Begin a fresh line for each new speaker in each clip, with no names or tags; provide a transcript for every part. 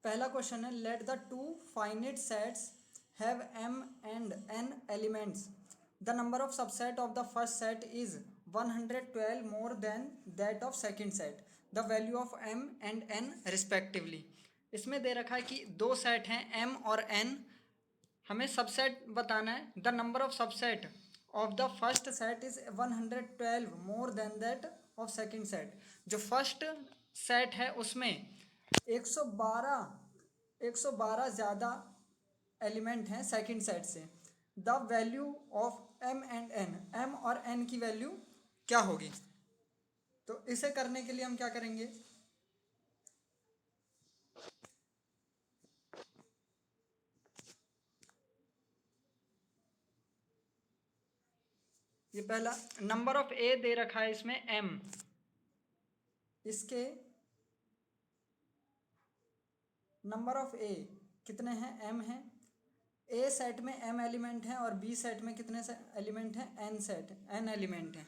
पहला क्वेश्चन है, let the two finite sets have m and n elements. The number of subset of the first set is 112 more than that of second set. The value of m and n respectively. इसमें दे रखा है कि दो set हैं m और n, हमें subset बताना है. The number of subset of the first set is 112 more than that of second set. जो फर्स्ट सेट है उसमें 112 ज़्यादा एलिमेंट हैं सेकंड सेट से. The value of M and N, M और एन की वैल्यू क्या होगी? तो इसे करने के लिए हम क्या करेंगे, ये पहला नंबर ऑफ ए दे रखा है इसमें एम, इसके नंबर ऑफ ए कितने हैं, एम हैं. ए सेट में एम एलिमेंट हैं और बी सेट में कितने एलिमेंट हैं, एन एलिमेंट हैं.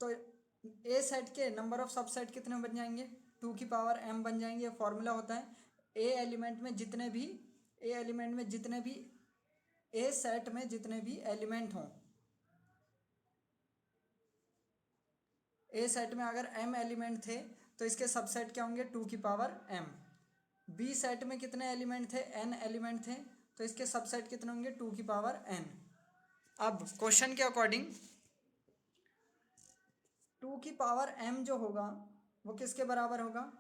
तो ए सेट के नंबर ऑफ सबसेट कितने बन जाएंगे, 2 की पावर m बन जाएंगे. फॉर्मूला होता है ए एलिमेंट में जितने भी ए सेट में जितने भी एलिमेंट हों, ए सेट में अगर m एलिमेंट थे तो इसके सबसेट क्या होंगे, 2 की पावर m. बी सेट में कितने एलिमेंट थे, n एलिमेंट थे, तो इसके सबसेट कितने होंगे, 2 की पावर n. अब क्वेश्चन के अकॉर्डिंग 2 की पावर m जो होगा वो किसके बराबर होगा,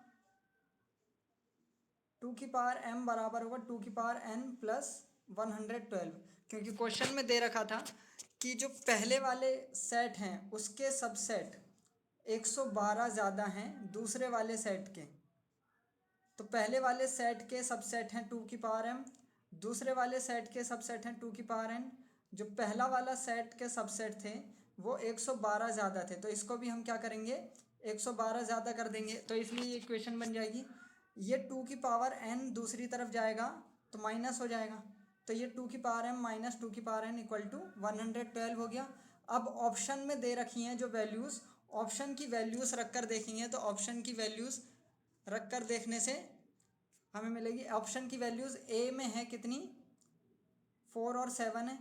2 की पावर m बराबर होगा 2 की पावर n प्लस 112. क्योंकि क्वेश्चन में दे रखा था कि जो पहले वाले सेट हैं उसके सबसेट 112 ज़्यादा हैं दूसरे वाले सेट के. तो पहले वाले सेट के सबसेट हैं 2 की पावर m, दूसरे वाले सेट के सबसेट हैं 2 की पावर n. जो पहला वाला सेट के सबसेट थे वो 112 ज़्यादा थे, तो इसको भी हम क्या करेंगे, 112 ज़्यादा कर देंगे. तो इसलिए ये इक्वेशन बन जाएगी, ये 2 की पावर n दूसरी तरफ जाएगा तो माइनस हो जाएगा. तो ये 2 की पावर m माइनस 2 की पावर n इक्वल टू 112 हो गया. अब ऑप्शन में दे रखी हैं जो वैल्यूज़, ऑप्शन की वैल्यूज़ रख कर देखेंगे तो ऑप्शन की वैल्यूज़ रख कर देखने से हमें मिलेगी. ऑप्शन की वैल्यूज़ ए में है कितनी, 4 और 7 है.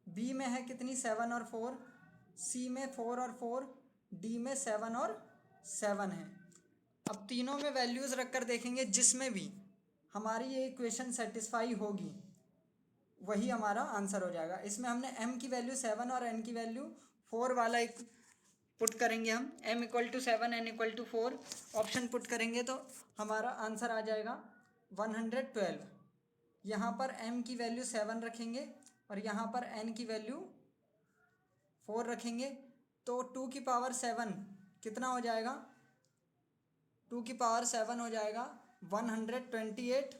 बी में है कितनी, 7 और 4. सी में 4 और 4. डी में 7 और 7 है. अब तीनों में वैल्यूज़ रख कर देखेंगे, जिसमें भी हमारी ये इक्वेशन सेटिस्फाई होगी वही हमारा आंसर हो जाएगा. इसमें हमने m की वैल्यू 7 और n की वैल्यू 4 वाला एक पुट करेंगे, हम m equal to 7 n equal to 4 option put करेंगे तो हमारा आंसर आ जाएगा 112. यहाँ पर m की वैल्यू 7 रखेंगे और यहाँ पर n की वैल्यू 4 रखेंगे. तो 2 की पावर 7 कितना हो जाएगा, 2 की पावर 7 हो जाएगा 128,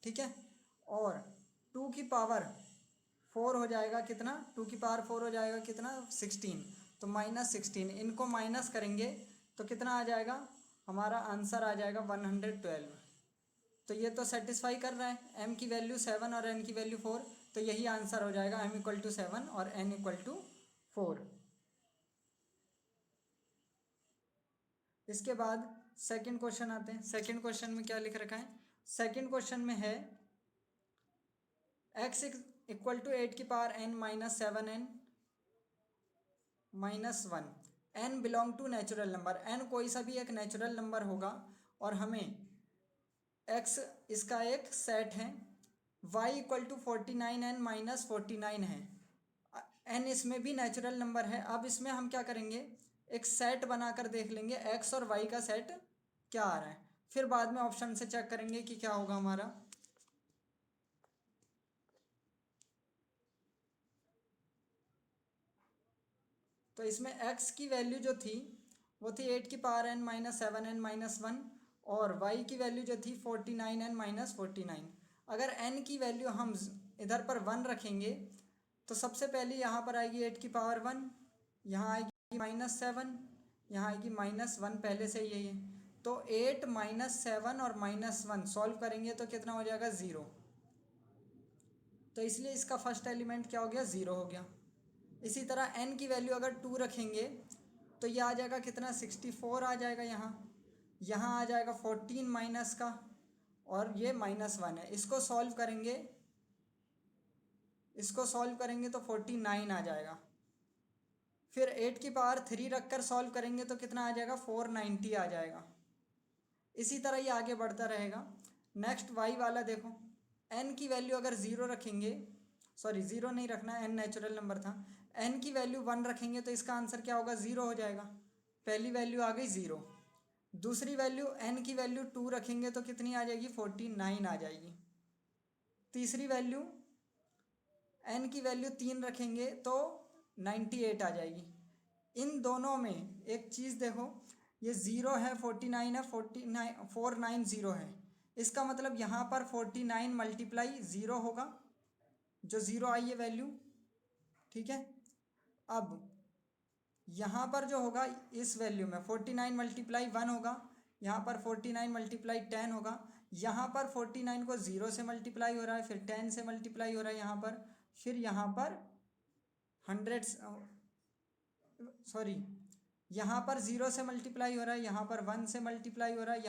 ठीक है. और 2 की पावर 4 हो जाएगा कितना, 2 की पावर 4 हो जाएगा कितना, 16. तो -16, इनको माइनस करेंगे तो कितना आ जाएगा, हमारा आंसर आ जाएगा 112. तो ये तो सेटिस्फाई कर रहा है, m की वैल्यू 7 और n की वैल्यू 4, तो यही आंसर हो जाएगा, m इक्वल टू 7 और n इक्वल टू 4. इसके बाद सेकंड क्वेश्चन आते हैं. सेकंड क्वेश्चन में क्या लिख रखा है, सेकंड क्वेश्चन में है x इक्वल टू 8 की power n minus 7n minus 1. n belong to natural number, n कोई सा भी एक नेचुरल नंबर होगा और हमें x इसका एक सेट है. y equal to 49n minus 49 है. n इसमें भी नेचुरल नंबर है. अब इसमें हम क्या करेंगे, एक सेट बनाकर देख लेंगे x और y का सेट क्या आ रहा है, फिर बाद में ऑप्शन से चेक करेंगे कि क्या होगा हमारा. तो इसमें x की वैल्यू जो थी वो थी 8 की power n minus 7n minus 1 और y की वैल्यू जो थी 49n माइनस 49. अगर n की वैल्यू हम इधर पर 1 रखेंगे तो सबसे पहले यहाँ पर आएगी 8 की पावर 1, यहाँ आएगी -7, यहाँ आएगी -1, पहले से यही है. तो 8 -7 और -1 सॉल्व करेंगे तो कितना हो जाएगा, 0. तो इसलिए इसका फर्स्ट एलिमेंट क्या हो गया, 0 हो गया. इसी तरह n की वैल्यू अगर 2 रखेंगे तो ये आ जाएगा कितना, 64 आ जाएगा. यहाँ आ जाएगा 14 माइनस का और ये -1 है। इसको सॉल्व करेंगे, तो 49 आ जाएगा। फिर 8 की पावर 3 रख कर सॉल्व करेंगे तो कितना आ जाएगा, 490 आ जाएगा। इसी तरह ये आगे बढ़ता रहेगा। नेक्स्ट y वाला देखो, n की वैल्यू अगर 0 रखेंगे, सॉरी 0 नहीं रखना, n नेचुरल नंबर था, n की वैल्यू 1 रखेंगे तो इसका आंसर क्या होगा, 0 हो जाएगा। पहली वैल्यू आ गई 0। दूसरी वैल्यू n की वैल्यू 2 रखेंगे तो कितनी आ जाएगी, 49 आ जाएगी। तीसरी वैल्यू n की वैल्यू 3 रखेंगे तो 98 आ जाएगी। इन दोनों में एक चीज़ देखो, ये 0 है, 49 है, 490 है। इसका मतलब यहाँ पर 49 मल्टीप्लाई 0 होगा, जो 0 आई है वैल्यू, ठीक है। अब यहाँ पर जो होगा इस वैल्यू में 49 मल्टीप्लाई 1 होगा, यहाँ पर 49 मल्टीप्लाई 10 होगा, यहाँ पर 49 को 0 से मल्टीप्लाई हो रहा है, फिर 10 से मल्टीप्लाई हो रहा है यहाँ पर, फिर यहाँ पर 100, सॉरी यहाँ पर 0 से मल्टीप्लाई हो रहा है, यहाँ पर 1 से मल्टीप्लाई हो रहा है,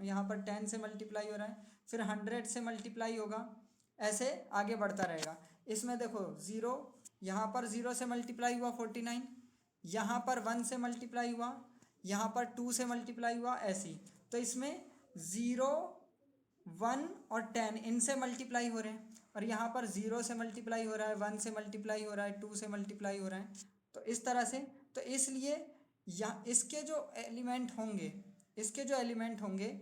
यहाँ पर 10 से मल्टीप्लाई हो रहा है, फिर 100 से मल्टीप्लाई होगा, ऐसे आगे बढ़ता रहेगा। इसमें देखो 0, यहाँ पर 0 से मल्टीप्लाई हुआ 49, यहाँ पर 1 से मल्टीप्लाई हुआ, यहाँ पर 2 से मल्टीप्लाई हुआ, ऐसी। तो इसमें 0, 1 और 10 इनसे मल्टीप्लाई हो रहे हैं, और यहाँ पर 0 से मल्टीप्लाई हो रहा है, 1 से मल्टीप्लाई हो रहा है, 2 से मल्टीप्लाई हो रहा है। तो इस तरह से, तो इसलिए या इसके जो एलिमेंट होंगे, इसके जो एलिमेंट होंगे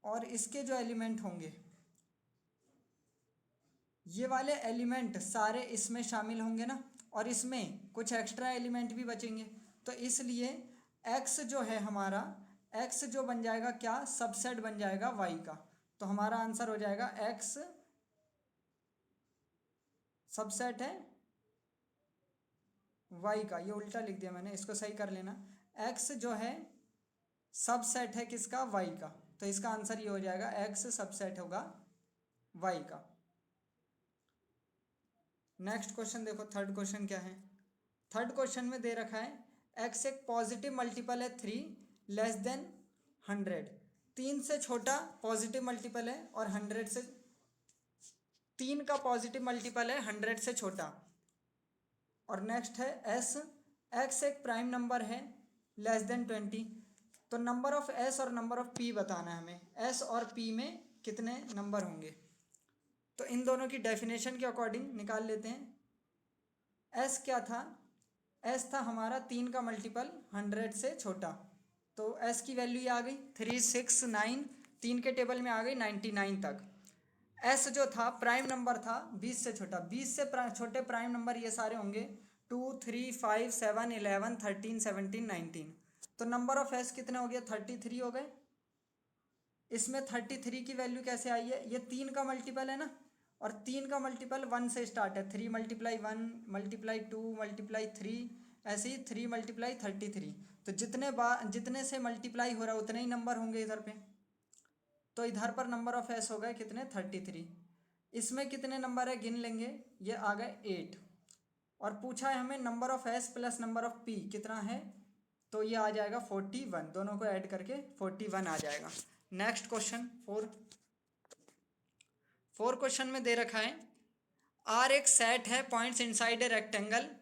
और इसके जो एलिमेंट होंगे, ये वाले एलिमेंट सारे इसमें शामिल होंगे ना, और इसमें कुछ एक्स्ट्रा एलिमेंट भी बचेंगे। तो इसलिए x जो है हमारा, x जो बन जाएगा क्या, सबसेट बन जाएगा y का। तो हमारा आंसर हो जाएगा x सबसेट है y का। ये उल्टा लिख दिया मैंने, इसको सही कर लेना। x जो है सबसेट है किसका, y का। तो इसका आंसर ये हो जाएगा, x सबसेट होगा y का। नेक्स्ट क्वेश्चन देखो, थर्ड क्वेश्चन क्या है। थर्ड क्वेश्चन में दे रखा है x एक पॉजिटिव मल्टीपल है 3 लेस देन 100। 3 से छोटा पॉजिटिव मल्टीपल है और 100 से, 3 का पॉजिटिव मल्टीपल है 100 से छोटा। और नेक्स्ट है s, x एक प्राइम नंबर है लेस देन 20। तो नंबर ऑफ s और नंबर ऑफ p बताना है हमें, s और p में कितने नंबर होंगे। तो इन दोनों की डेफिनेशन के अकॉर्डिंग निकाल लेते हैं। s क्या था, s था हमारा 3 का मल्टीपल 100 से छोटा। तो s की वैल्यू ये आ गई 369, 3 के टेबल में आ गई 99 तक। s जो था प्राइम नंबर था 20 से छोटा, 20 से छोटे प्राइम नंबर ये सारे होंगे 2, 3, 5, 7, 11, 13, 17, 19। तो नंबर ऑफ s कितने हो गए, 33 हो गए। इसमें 33 की वैल्यू कैसे आई है, ये 3 का मल्टीपल है ना, और 3 का मल्टीपल 1 से स्टार्ट है, 3 मल्टीप्लाई 1 मल्टीप्लाई 2 मल्टीप्लाई 3, ऐसे ही 3 मल्टीप्लाई 33। तो जितने बार, जितने से मल्टीप्लाई हो रहा है उतने ही नंबर होंगे इधर पे। तो इधर पर नंबर ऑफ एस हो गए कितने, 33। इसमें कितने नंबर है गिन लेंगे, ये आ गए 8। और पूछा है हमें number of S plus number of P कितना है, तो ये आ जाएगा 41, दोनों को ऐड करके 41 आ जाएगा। नेक्स्ट क्वेश्चन 4 क्वेश्चन में दे रखा है आर एक सेट है points inside a rectangle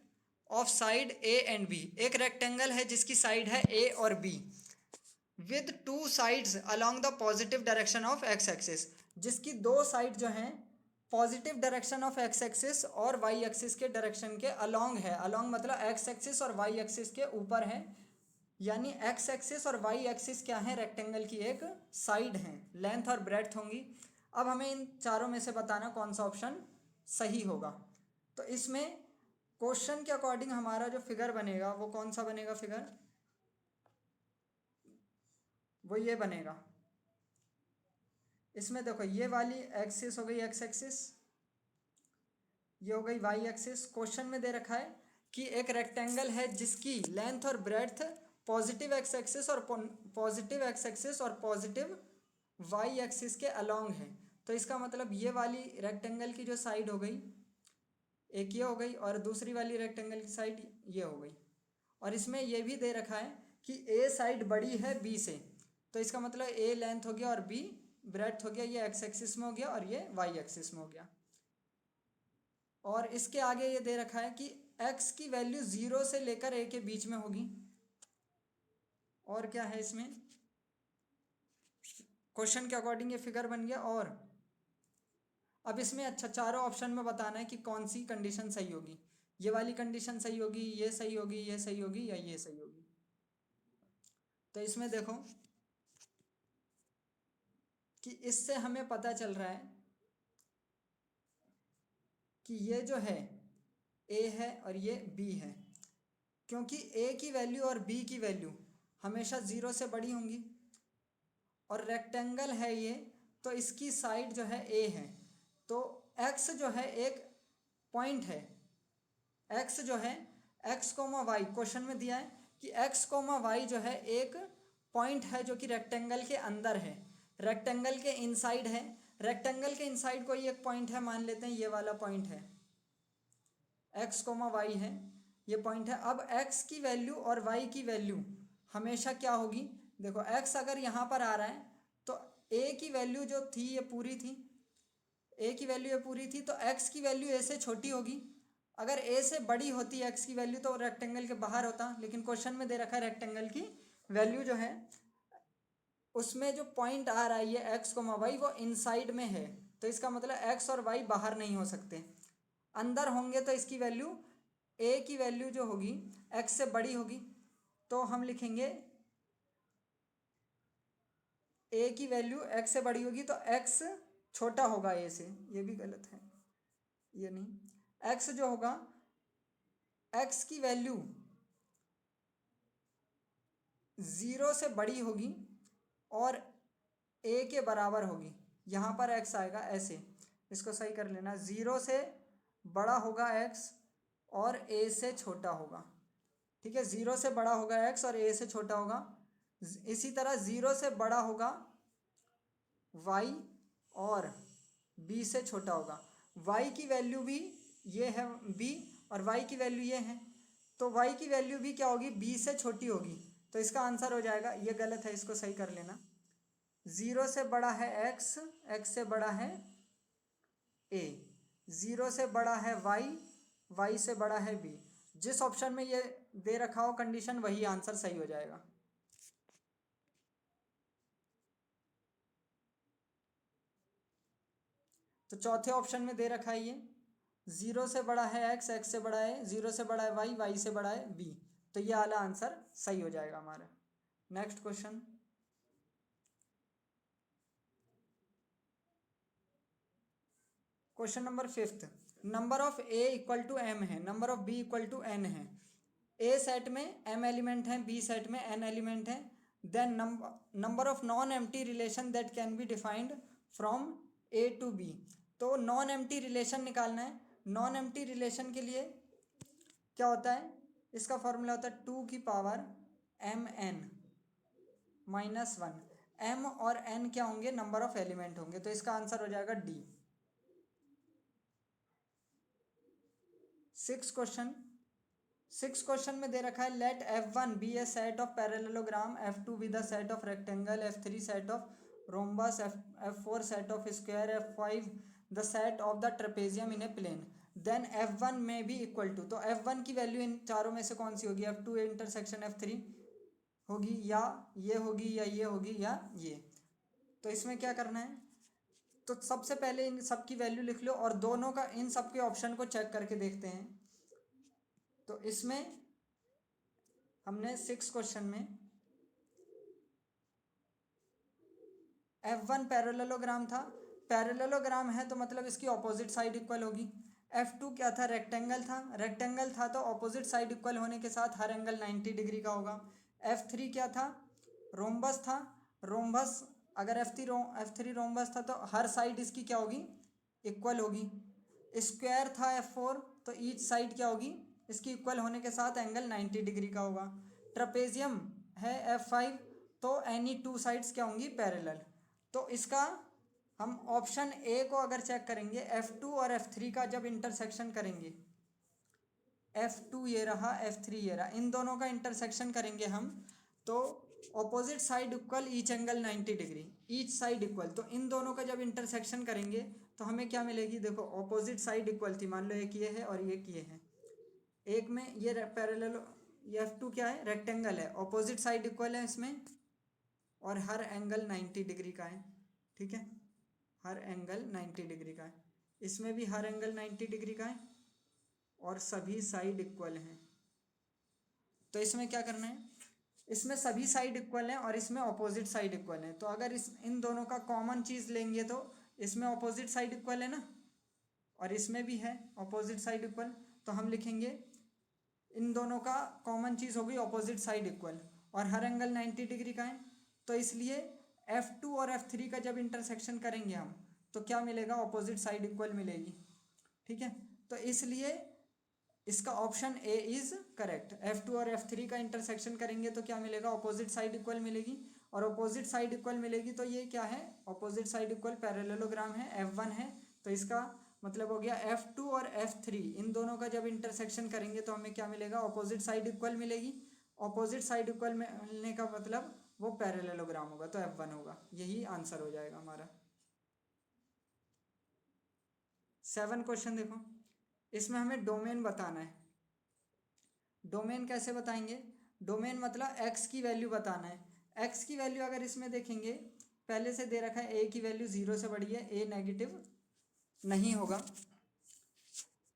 of side A and B. एक रेक्टेंगल है जिसकी साइड है ए और B, with 2 sides along the positive direction of X axis, जिसकी 2 साइड जो हैं positive direction of X axis और वाई एक्सिस के डायरेक्शन के अलोंग है। अलोंग मतलब एक्स एक्सिस और वाई एक्सिस के ऊपर है, यानी एक्स एक्सिस और वाई एक्सिस क्या है, रेक्टेंगल की एक साइड है, लेंथ और ब्रेड्थ होंगी। अब हमें इन चारों में से बताना कौन सा ऑप्शन सही होगा। तो इसमें क्वेश्चन के अकॉर्डिंग हमारा जो फिगर बनेगा वो कौन सा बनेगा, फिगर वो ये बनेगा। इसमें देखो ये वाली एक्सिस हो गई एक्स एक्सिस, ये हो गई वाई एक्सिस। क्वेश्चन में दे रखा है कि एक रेक्टेंगल है जिसकी लेंथ और ब्रेड्थ पॉजिटिव एक्स एक्सिस और पॉजिटिव वाई एक्सिस के अलोंग है। तो इसका मतलब ये वाली रेक्टेंगल की जो साइड हो गई, एक ये हो गई, और दूसरी वाली रेक्टेंगल की साइड ये हो गई। और इसमें ये भी दे रखा है कि ए साइड बड़ी है बी से, तो इसका मतलब ए लेंथ हो गया और बी ब्रेड्थ हो गया, ये एक्स एक्सिस में हो गया और ये वाई एक्सिस में हो गया। और इसके आगे ये दे रखा है कि एक्स की वैल्यू 0 से लेकर a के बीच में होगी। और क्या है इसमें, क्वेश्चन के अकॉर्डिंग ये फिगर बन गया। और अब इसमें अच्छा चारों ऑप्शन में बताना है कि कौन सी कंडीशन सही होगी। ये वाली कंडीशन सही होगी, ये सही होगी, ये सही होगी, या ये सही होगी। तो इसमें देखो कि इससे हमें पता चल रहा है कि ये जो है ए है और ये बी है, क्योंकि ए की वैल्यू और बी की वैल्यू हमेशा 0 से बड़ी होंगी। और रेक्टेंगल है ये, तो इसकी साइड जो है ए है, तो एक्स जो है एक पॉइंट है। एक्स जो है एक्स कोमा वाई क्वेश्चन में दिया है कि एक्स कोमा वाई जो है एक पॉइंट है जो कि रेक्टेंगल के अंदर है, रेक्टेंगल के इनसाइड है। रेक्टेंगल के इनसाइड कोई एक पॉइंट है, मान लेते हैं ये वाला पॉइंट है, एक्स कोमा वाई है, ये पॉइंट है। अब एक्स की वैल्यू और वाई की वैल्यू हमेशा क्या होगी, देखो एक्स अगर यहाँ पर आ रहा है तो ए की वैल्यू जो थी ये पूरी थी, ए की वैल्यू ये पूरी थी, तो एक्स की वैल्यू ए से छोटी होगी। अगर ए से बड़ी होती एक्स की वैल्यू तो रेक्टेंगल के बाहर होता, लेकिन क्वेश्चन में दे रखा है रेक्टेंगल की वैल्यू जो है उसमें जो पॉइंट आ रहा है ये एक्स कोमा वाई वो इनसाइड में है, तो इसका मतलब एक्स और वाई बाहर नहीं हो सकते, अंदर होंगे। तो इसकी वैल्यू ए की वैल्यू जो होगी एक्स से बड़ी होगी, तो हम लिखेंगे ए की वैल्यू एक्स से बड़ी होगी, तो एक्स छोटा होगा ए से। ये भी गलत है, ये नहीं, एक्स जो होगा एक्स की वैल्यू 0 से बड़ी होगी और ए के बराबर होगी। यहाँ पर एक्स आएगा ऐसे, इसको सही कर लेना, 0 से बड़ा होगा एक्स और ए से छोटा होगा। ठीक है, 0 से बड़ा होगा एक्स और ए से छोटा होगा। इसी तरह 0 से बड़ा होगा वाई और बी से छोटा होगा। वाई की वैल्यू भी ये है बी और वाई की वैल्यू ये है, तो वाई की वैल्यू भी क्या होगी, बी से छोटी होगी। तो इसका आंसर हो जाएगा, ये गलत है, इसको सही कर लेना, 0 से बड़ा है एक्स, एक्स से बड़ा है ए, 0 से बड़ा है वाई, वाई से बड़ा है बी। जिस ऑप्शन में ये दे रखा हो कंडीशन वही आंसर सही हो जाएगा। तो चौथे ऑप्शन में दे रखा है ये 0 से बड़ा है एक्स, एक्स से बड़ा है, 0 से बड़ा है वाई, वाई से बड़ा है बी, तो ये वाला आंसर सही हो जाएगा हमारा। Next question, question number 5, number of A equal to M है, number of B equal to N है। ए सेट में एम एलिमेंट है, बी सेट में एन एलिमेंट है। Then number of non empty relation that can be defined from A to B. तो non empty relation निकालना है। Non empty relation के लिए क्या होता है, इसका फॉर्मूला होता है 2 की power M N minus 1। M और एन क्या होंगे, नंबर ऑफ एलिमेंट होंगे, तो इसका आंसर हो जाएगा डी। 6 क्वेश्चन में दे रखा है let F1 be a set of parallelogram, F2 be the set of rectangle, F3 set of rhombus, F4 set of square, F5 the set of the trapezium in a plane, then F1 में भी equal to. तो F1 की value in चारों में से कौन सी होगी, F2 intersection F3 होगी, या ये होगी, या ये होगी, या ये। तो इसमें क्या करना है, तो सबसे पहले इन सब की वैल्यू लिख लो और दोनों का इन सब के ऑप्शन को चेक करके देखते हैं। तो इसमें हमने 6 क्वेश्चन में F1 पैरेललोग्राम था, पैरेललोग्राम है तो मतलब इसकी ऑपोजिट साइड इक्वल होगी। F2 क्या था, रेक्टेंगल था, रेक्टेंगल था तो ऑपोजिट साइड इक्वल होने के साथ हर एंगल 90 डिग्री का होगा। F3 क्या था, रोम्बस था, रोम्बस अगर F3 रोम्बस था तो हर साइड इसकी क्या होगी, इक्वल होगी। स्क्वायर था F4 तो ईच साइड क्या होगी, इसकी इक्वल होने के साथ एंगल 90 डिग्री का होगा। ट्रेपेजियम है F5 तो एनी टू साइड्स क्या होंगी, पैरेलल। तो इसका हम ऑप्शन ए को अगर चेक करेंगे, F2 और F3 का जब इंटरसेक्शन करेंगे, F2 ये रहा, F3 ये रहा, इन दोनों का इंटरसेक्शन करेंगे हम, तो opposite side equal each angle 90 degree, each side equal, तो इन दोनों का जब इंटरसेक्शन करेंगे तो हमें क्या मिलेगी, देखो ऑपोजिट साइड इक्वल थी, मान लो एक ये है और ये है, एक में ये पैरेलल, ये F2 क्या है, रेक्टेंगल है, ऑपोजिट साइड इक्वल है इसमें, और हर एंगल 90 डिग्री का है, ठीक है, हर एंगल 90 डिग्री का है, इसमें भी हर एंगल 90 डिग्री का है, और सभी साइड इक्वल हैं। तो इसमें क्या करना है, इसमें सभी साइड इक्वल हैं और इसमें ऑपोजिट साइड इक्वल है, तो अगर इस इन दोनों का कॉमन चीज़ लेंगे तो इसमें ऑपोजिट साइड इक्वल है ना, और इसमें भी है ऑपोजिट साइड इक्वल, तो हम लिखेंगे इन दोनों का कॉमन चीज़ होगी ऑपोजिट साइड इक्वल, और हर एंगल 90 डिग्री का है, तो इसलिए F2 और F3 का जब इंटरसेक्शन करेंगे हम तो क्या मिलेगा, ऑपोजिट साइड इक्वल मिलेगी, ठीक है। तो इसलिए इसका option A is correct, F2 और F3 का इंटरसेक्शन करेंगे तो क्या मिलेगा, ऑपोजिट साइड इक्वल मिलेगी, और ऑपोजिट साइड इक्वल मिलेगी तो ये क्या है, ऑपोजिट साइड इक्वल पैरेललोग्राम है, F1 है, तो इसका मतलब हो गया F2 और F3 इन दोनों का जब इंटरसेक्शन करेंगे तो हमें क्या मिलेगा, ऑपोजिट साइड इक्वल मिलेगी, ऑपोजिट साइड इक्वल मिलने का मतलब वो पैरेललोग्राम होगा, तो F1 होगा, यही आंसर हो जाएगा हमारा। 7 क्वेश्चन देखो, इसमें हमें डोमेन बताना है। डोमेन कैसे बताएंगे, डोमेन मतलब x की वैल्यू बताना है। x की वैल्यू अगर इसमें देखेंगे पहले से दे रखा है a की वैल्यू 0 से बड़ी है, a नेगेटिव नहीं होगा।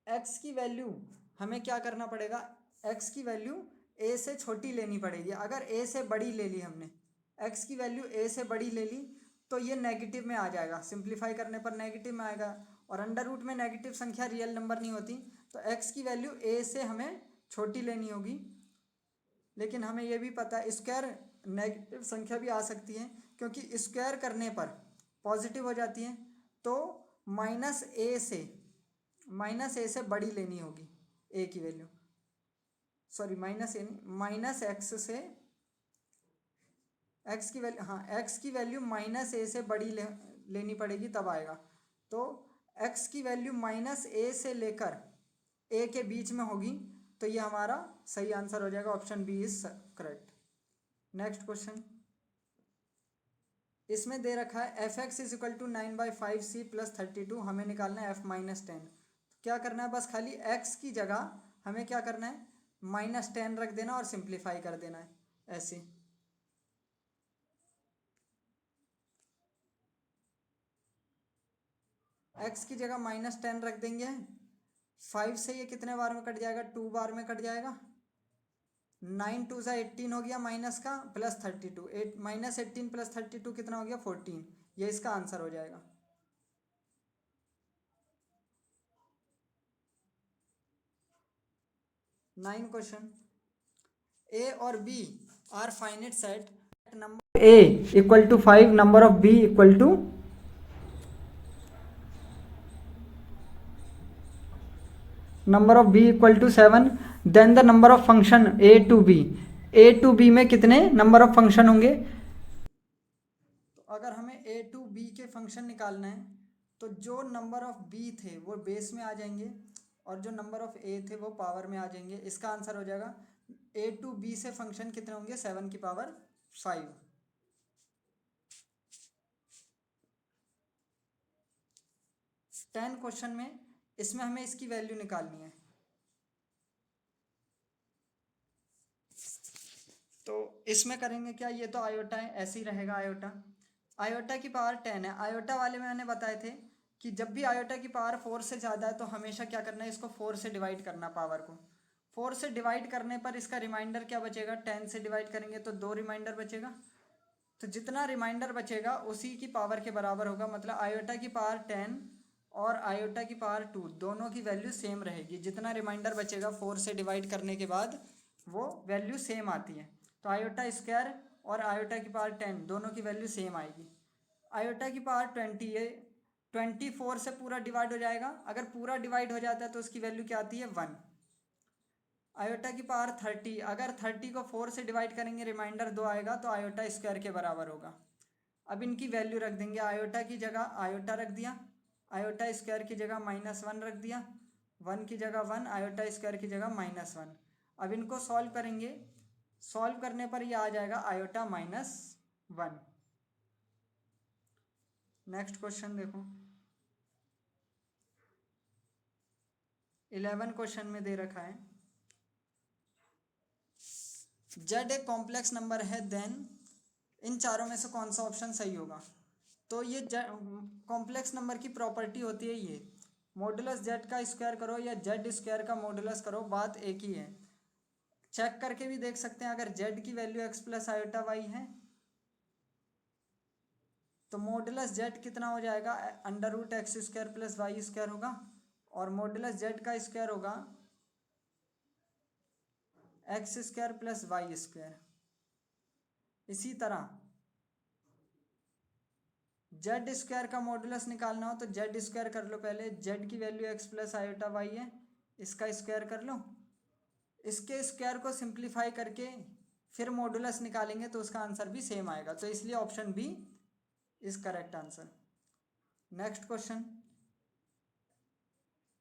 x की वैल्यू हमें क्या करना पड़ेगा, x की वैल्यू a से छोटी लेनी पड़ेगी, अगर a से बड़ी ले ली हमने, x की वैल्यू a से बड़ी ले ली तो ये नेगेटिव में आ जाएगा, सिंप्लीफाई करने पर नेगेटिव में आएगा, और अंडर रूट में नेगेटिव संख्या रियल नंबर नहीं होती, तो x की वैल्यू a से हमें छोटी लेनी होगी। लेकिन हमें यह भी पता है स्क्वायर नेगेटिव संख्या भी आ सकती है, क्योंकि स्क्वायर करने पर पॉजिटिव हो जाती है, तो माइनस ए से बड़ी लेनी होगी ए की वैल्यू, सॉरी माइनस ए नहीं, माइनस एक्स से एक्स की वैल्यू, हाँ एक्स की वैल्यू माइनस ए से बड़ी लेनी पड़ेगी तब आएगा, तो एक्स की वैल्यू माइनस ए से लेकर ए के बीच में होगी, तो ये हमारा सही आंसर हो जाएगा, option B is correct. Next question, इसमें दे रखा है F X is equal to 9/5c plus 32, हमें निकालना है f माइनस 10, क्या करना है, बस खाली x की जगह हमें क्या करना है, -10 रख देना और सिंप्लीफाई कर देना है, ऐसे x की जगह -10 रख देंगे, 5 से ये कितने बार में कट जाएगा, 2 बार में कट जाएगा, 9 2 सा 18 हो गया माइनस का, प्लस 32, -18 प्लस 32 कितना हो गया 14, ये इसका आंसर हो जाएगा। नाइन क्वेश्चन, ए और B are finite set, number A equal to 5, number of B equal to number of B equal to 7, then the number of function A to B में कितने नंबर ऑफ फंक्शन होंगे, तो अगर हमें A to B के function निकालना है तो जो नंबर ऑफ बी थे वो बेस में आ जाएंगे और जो नंबर ऑफ ए थे वो पावर में आ जाएंगे, इसका आंसर हो जाएगा ए टू बी से फंक्शन कितने होंगे, 7 की पावर 5। 10 क्वेश्चन में इसमें हमें इसकी वैल्यू निकालनी है, तो इसमें करेंगे क्या, ये तो आयोटा है ऐसे ही रहेगा, आयोटा आयोटा की पावर 10 है, आयोटा वाले में मैंने बताए थे कि जब भी आयोटा की पावर 4 से ज़्यादा है तो हमेशा क्या करना है, इसको 4 से डिवाइड करना, पावर को 4 से डिवाइड करने पर इसका रिमाइंडर क्या बचेगा, 10 से डिवाइड करेंगे तो 2 रिमाइंडर बचेगा, तो जितना रिमाइंडर बचेगा उसी की पावर के बराबर होगा, मतलब आयोटा की पावर 10 और आयोटा की पावर 2 दोनों की वैल्यू सेम रहेगी, जितना रिमाइंडर बचेगा 4 से डिवाइड करने के बाद वो वैल्यू सेम आती है, तो आयोटा स्क्वायर और आयोटा की पावर 10 दोनों की वैल्यू सेम आएगी। आयोटा की पावर 20 है, 24 से पूरा डिवाइड हो जाएगा, अगर पूरा डिवाइड हो जाता है तो उसकी वैल्यू क्या आती है 1। आयोटा की पावर 30, अगर 30 को 4 से डिवाइड करेंगे रिमाइंडर 2 आएगा तो आयोटा स्क्वायर के बराबर होगा। अब इनकी वैल्यू रख देंगे, आयोटा की जगह आयोटा रख दिया, आयोटा स्क्वायर की जगह -1 रख दिया, 1 की जगह 1, आयोटा स्क्वायर की जगह -1। अब इनको सॉल्व करेंगे सॉल्व करने पर ये आ जाएगा आयोटा -1। नेक्स्ट क्वेश्चन देखो, 11 क्वेश्चन में दे रखा है जेड एक कॉम्प्लेक्स नंबर है देन इन चारों में से कौन सा ऑप्शन सही होगा। तो ये कॉम्प्लेक्स नंबर की प्रॉपर्टी होती है ये, मॉडुलस जेड का स्क्वायर करो या जेड स्क्वायर का मॉडुलस करो, बात एक ही है। चेक करके भी देख सकते हैं, अगर जेड की value X plus iota Y है तो मॉडुलस जेड कितना हो जाएगा, under root X square plus Y square होगा, और मॉडुलस जेड का स्क्वायर होगा X square plus Y square. इसी तरह जेड स्क्वायर का मॉडुलस निकालना हो तो जेड स्क्वायर कर लो, पहले जेड की value X plus iota Y है, इसका स्क्वायर कर लो, इसके स्क्वायर को सिंप्लीफाई करके फिर मॉडुलस निकालेंगे तो उसका आंसर भी सेम आएगा, तो इसलिए option B is correct answer. Next question,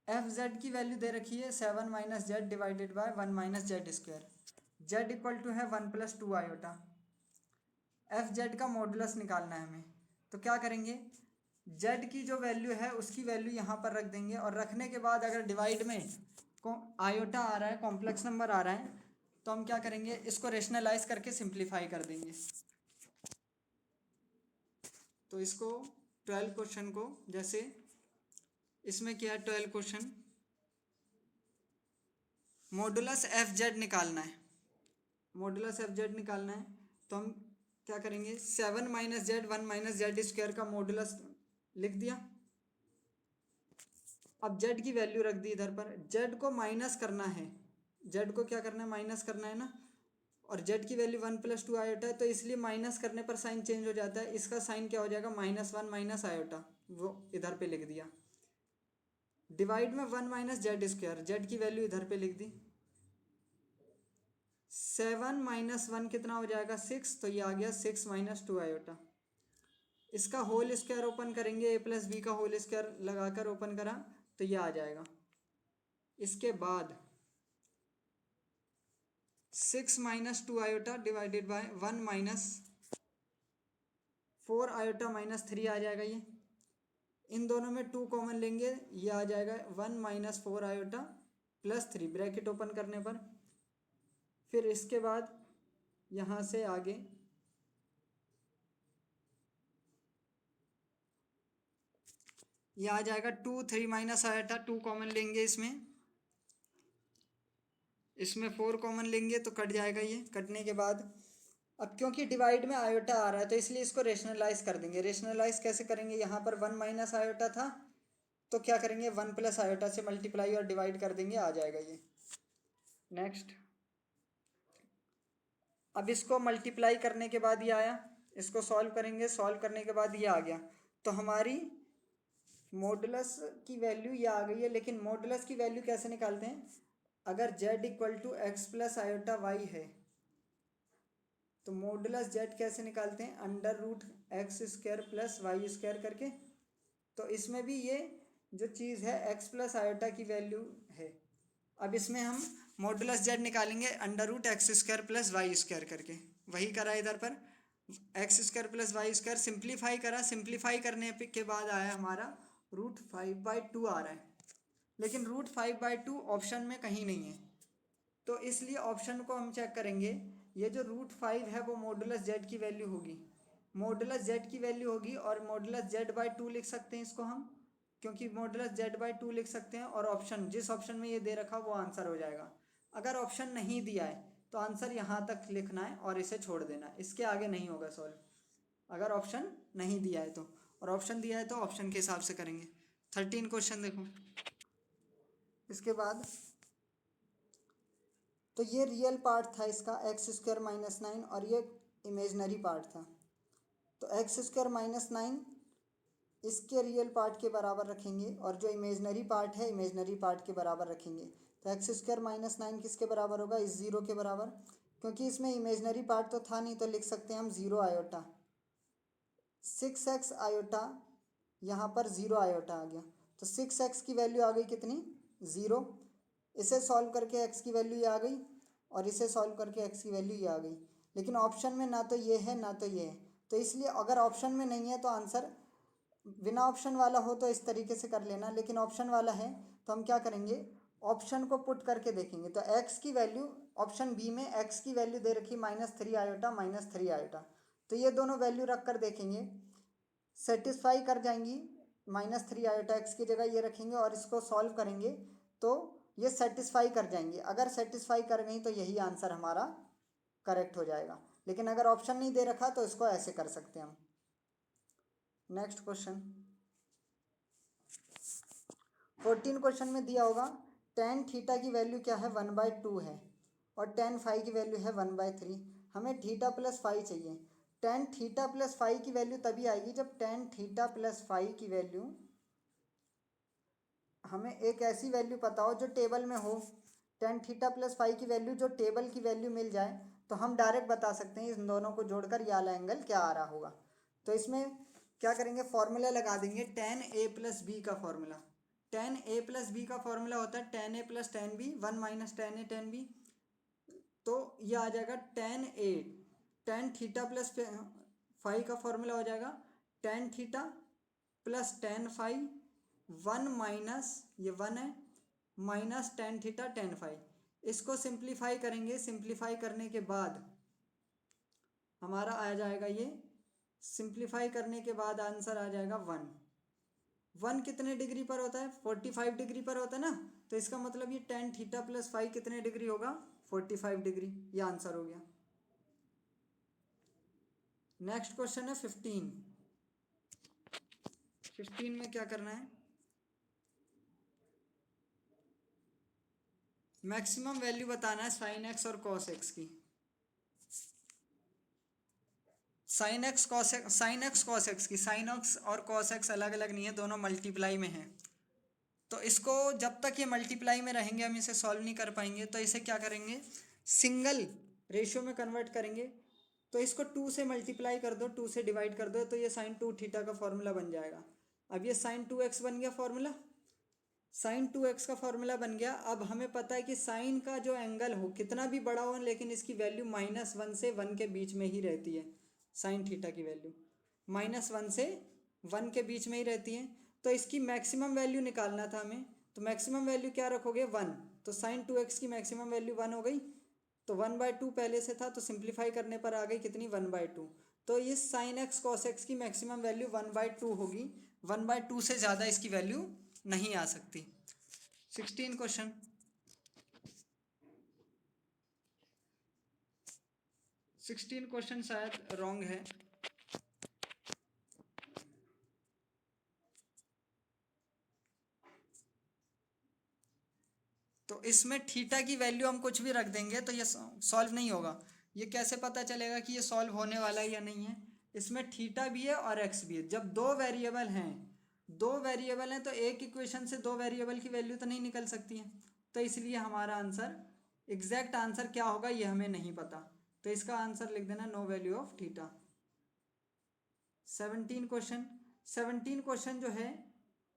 F Z की वैल्यू दे रखी है 7 minus Z divided by 1 minus Z square, Z equal to है 1 प्लस 2 आयोटा। एफ जेड का मॉडुलस निकालना है हमें, तो क्या करेंगे, जेड की जो वैल्यू है उसकी वैल्यू यहाँ पर रख देंगे, और रखने के बाद अगर डिवाइड में आयोटा आ रहा है, कॉम्प्लेक्स नंबर आ रहा है, तो हम क्या करेंगे, इसको रेशनलाइज करके सिंप्लीफाई कर देंगे। तो इसको 12 क्वेश्चन को, जैसे इसमें क्या है 12 क्वेश्चन, मॉडुलस एफ जेड निकालना है, मॉडुलस एफ जेड निकालना है, तो हम क्या करेंगे, 7 minus Z 1 minus Z square का मॉडुलस लिख दिया। अब जेड की वैल्यू रख दी इधर पर, जेड को माइनस करना है, जेड को क्या करना है, माइनस करना है ना, और जेड की वैल्यू 1 प्लस 2 आयोटा है, तो इसलिए माइनस करने पर साइन चेंज हो जाता है, इसका साइन क्या हो जाएगा, -1 माइनस आयोटा, वो इधर पे लिख दिया। डिवाइड में 1 माइनस जेड स्क्वायर, जेड की वैल्यू इधर पे लिख दी, 7 माइनस 1 कितना हो जाएगा 6, तो ये आ गया 6 माइनस 2 आयोटा। इसका होल स्क्वायर ओपन करेंगे, ए प्लस बी का होल स्क्वायर लगाकर ओपन करा तो ये आ जाएगा। इसके बाद 6 minus 2 iota divided by 1 minus 4 iota minus 3 आ जाएगा। ये इन दोनों में 2 कॉमन लेंगे, ये आ जाएगा 1 minus 4 iota plus 3, bracket open करने पर। फिर इसके बाद यहाँ से आगे ये आ जाएगा 2 3 माइनस आयोटा, 2 कॉमन लेंगे, इसमें 4 कॉमन लेंगे तो कट जाएगा। ये कटने के बाद अब क्योंकि डिवाइड में आयोटा आ रहा है तो इसलिए इसको रेशनलाइज कर देंगे। रेशनलाइज कैसे करेंगे, यहाँ पर 1 माइनस आयोटा था तो क्या करेंगे, 1 प्लस आयोटा से मल्टीप्लाई और डिवाइड कर देंगे, आ जाएगा ये। नेक्स्ट, अब इसको मल्टीप्लाई करने के बाद ये आया, इसको सॉल्व करेंगे, सॉल्व करने के बाद ये आ गया, तो हमारी मॉडुलस की वैल्यू ये आ गई है। लेकिन मॉडुलस की वैल्यू कैसे निकालते हैं, अगर z equal to X plus iota Y है तो मॉडुलस z कैसे निकालते हैं, under root X square plus Y square करके। तो इसमें भी ये जो चीज़ है एक्स प्लस आयोटा की वैल्यू है। अब इसमें हम मॉडुलस z निकालेंगे under root X square plus Y square करके, वही करा इधर पर, X square plus Y square simplify करा, सिंप्लीफाई करने के बाद आया हमारा √5/2 आ रहा है। लेकिन √5/2 ऑप्शन में कहीं नहीं है, तो इसलिए ऑप्शन को हम चेक करेंगे। ये जो √5 है वो मॉडुलस जेड की वैल्यू होगी, मॉडुलस जेड की वैल्यू होगी, और मॉडुलस z/2 लिख सकते हैं इसको हम, क्योंकि मॉडुलस z/2 लिख सकते हैं, और ऑप्शन जिस ऑप्शन में ये दे रखा वो आंसर हो जाएगा। अगर ऑप्शन नहीं दिया है तो आंसर यहाँ तक लिखना है और इसे छोड़ देना है, इसके आगे नहीं होगा सॉल्व, अगर ऑप्शन नहीं दिया है तो। और ऑप्शन दिया है तो ऑप्शन के हिसाब से करेंगे। 13 क्वेश्चन देखो, इसके बाद तो ये रियल पार्ट था इसका x² - 9, और ये इमेजनरी पार्ट था। तो x² - 9 इसके रियल पार्ट के बराबर रखेंगे, और जो इमेजनरी पार्ट है इमेजनरी पार्ट के बराबर रखेंगे। तो x² - 9 किसके बराबर होगा, इस 0 के बराबर, क्योंकि इसमें इमेजनरी पार्ट तो था नहीं, तो लिख सकते हैं हम 0 आयोटा। 6x आयोटा, यहाँ पर 0 आयोटा आ गया, तो 6x की वैल्यू आ गई कितनी, 0। इसे सॉल्व करके x की वैल्यू ये आ गई, और इसे सॉल्व करके x की वैल्यू ये आ गई। लेकिन ऑप्शन में ना तो ये है ना तो ये है, तो इसलिए अगर ऑप्शन में नहीं है तो आंसर, बिना ऑप्शन वाला हो तो इस तरीके से कर लेना, लेकिन ऑप्शन वाला है तो हम क्या करेंगे, ऑप्शन को पुट करके देखेंगे। तो x की वैल्यू ऑप्शन बी में x की वैल्यू दे रखी -3 आयोटा -3 आयोटा, तो ये दोनों वैल्यू रख कर देखेंगे, सेटिस्फाई कर जाएंगी। -3 आयोटा x की जगह ये रखेंगे और इसको सॉल्व करेंगे तो ये सेटिस्फाई कर जाएंगी। अगर सेटिस्फाई कर गई तो यही आंसर हमारा करेक्ट हो जाएगा। लेकिन अगर ऑप्शन नहीं दे रखा तो इसको ऐसे कर सकते हैं हम। नेक्स्ट क्वेश्चन 14 क्वेश्चन में दिया होगा tan थीटा की वैल्यू क्या है 1/2 है और tan फाई की वैल्यू है 1/3। हमें थीटा प्लस फाई चाहिए। tan थीटा प्लस फाई की वैल्यू तभी आएगी जब tan थीटा प्लस फाई की वैल्यू, हमें एक ऐसी वैल्यू पता हो जो टेबल में हो। tan थीटा प्लस फाई की वैल्यू जो टेबल की वैल्यू मिल जाए तो हम डायरेक्ट बता सकते हैं इन दोनों को जोड़कर ये वाला एंगल क्या आ रहा होगा। तो इसमें क्या करेंगे, फॉर्मूला लगा देंगे tan a प्लस बी का formula. tan a plus B का फॉर्मूला होता है tan a plus tan b, 1 minus tan a tan b, तो ये आ जाएगा tan a, tan theta plus phi का फॉर्मूला हो जाएगा tan theta plus tan phi, 1 minus ये 1 है minus tan theta tan phi. इसको सिंप्लीफाई करेंगे, सिंप्लीफाई करने के बाद हमारा आ जाएगा ये, सिंप्लीफाई करने के बाद आंसर आ जाएगा 1 कितने डिग्री पर होता है, 45 डिग्री पर होता है ना, तो इसका मतलब ये tan थीटा प्लस फाई कितने डिग्री होगा, 45 डिग्री, ये आंसर हो गया। नेक्स्ट क्वेश्चन है 15 में क्या करना है, मैक्सिमम वैल्यू बताना है साइन एक्स और कॉस एक्स की। साइन एक्स कॉस एक्स की, साइन एक्स और कॉस एक्स अलग अलग नहीं है, दोनों मल्टीप्लाई में है। तो इसको जब तक ये मल्टीप्लाई में रहेंगे हम इसे सॉल्व नहीं कर पाएंगे, तो इसे क्या करेंगे, सिंगल रेशियो में कन्वर्ट करेंगे। तो इसको 2 से मल्टीप्लाई कर दो, 2 से डिवाइड कर दो, तो ये साइन 2 थीटा का फॉर्मूला बन जाएगा। अब ये साइन 2x बन गया फॉर्मूला, साइन 2x का फॉर्मूला बन गया। अब हमें पता है कि साइन का जो एंगल हो कितना भी बड़ा हो, लेकिन इसकी वैल्यू -1 से 1 के बीच में ही रहती है। साइन थीटा की वैल्यू -1 से 1 के बीच में ही रहती है। तो इसकी मैक्सिमम वैल्यू निकालना था हमें, तो मैक्सिमम वैल्यू क्या रखोगे, 1। तो साइन 2x की मैक्सिमम वैल्यू 1 हो गई, तो 1/2 पहले से था, तो सिंप्लीफाई करने पर आ गई कितनी, 1/2। तो इस साइन एक्स कॉस एक्स की मैक्सिमम वैल्यू 1/2 होगी, 1/2 से ज़्यादा इसकी वैल्यू नहीं आ सकती। 16 क्वेश्चन, शायद रॉन्ग है। तो इसमें थीटा की वैल्यू हम कुछ भी रख देंगे तो ये सॉल्व नहीं होगा। ये कैसे पता चलेगा कि ये सॉल्व होने वाला है या नहीं है, इसमें थीटा भी है और एक्स भी है। जब दो वेरिएबल हैं तो एक इक्वेशन से दो वेरिएबल की वैल्यू तो नहीं निकल सकती है, तो इसलिए हमारा आंसर, एग्जैक्ट आंसर क्या होगा ये हमें नहीं पता, तो इसका आंसर लिख देना no value of theta. 17 question जो है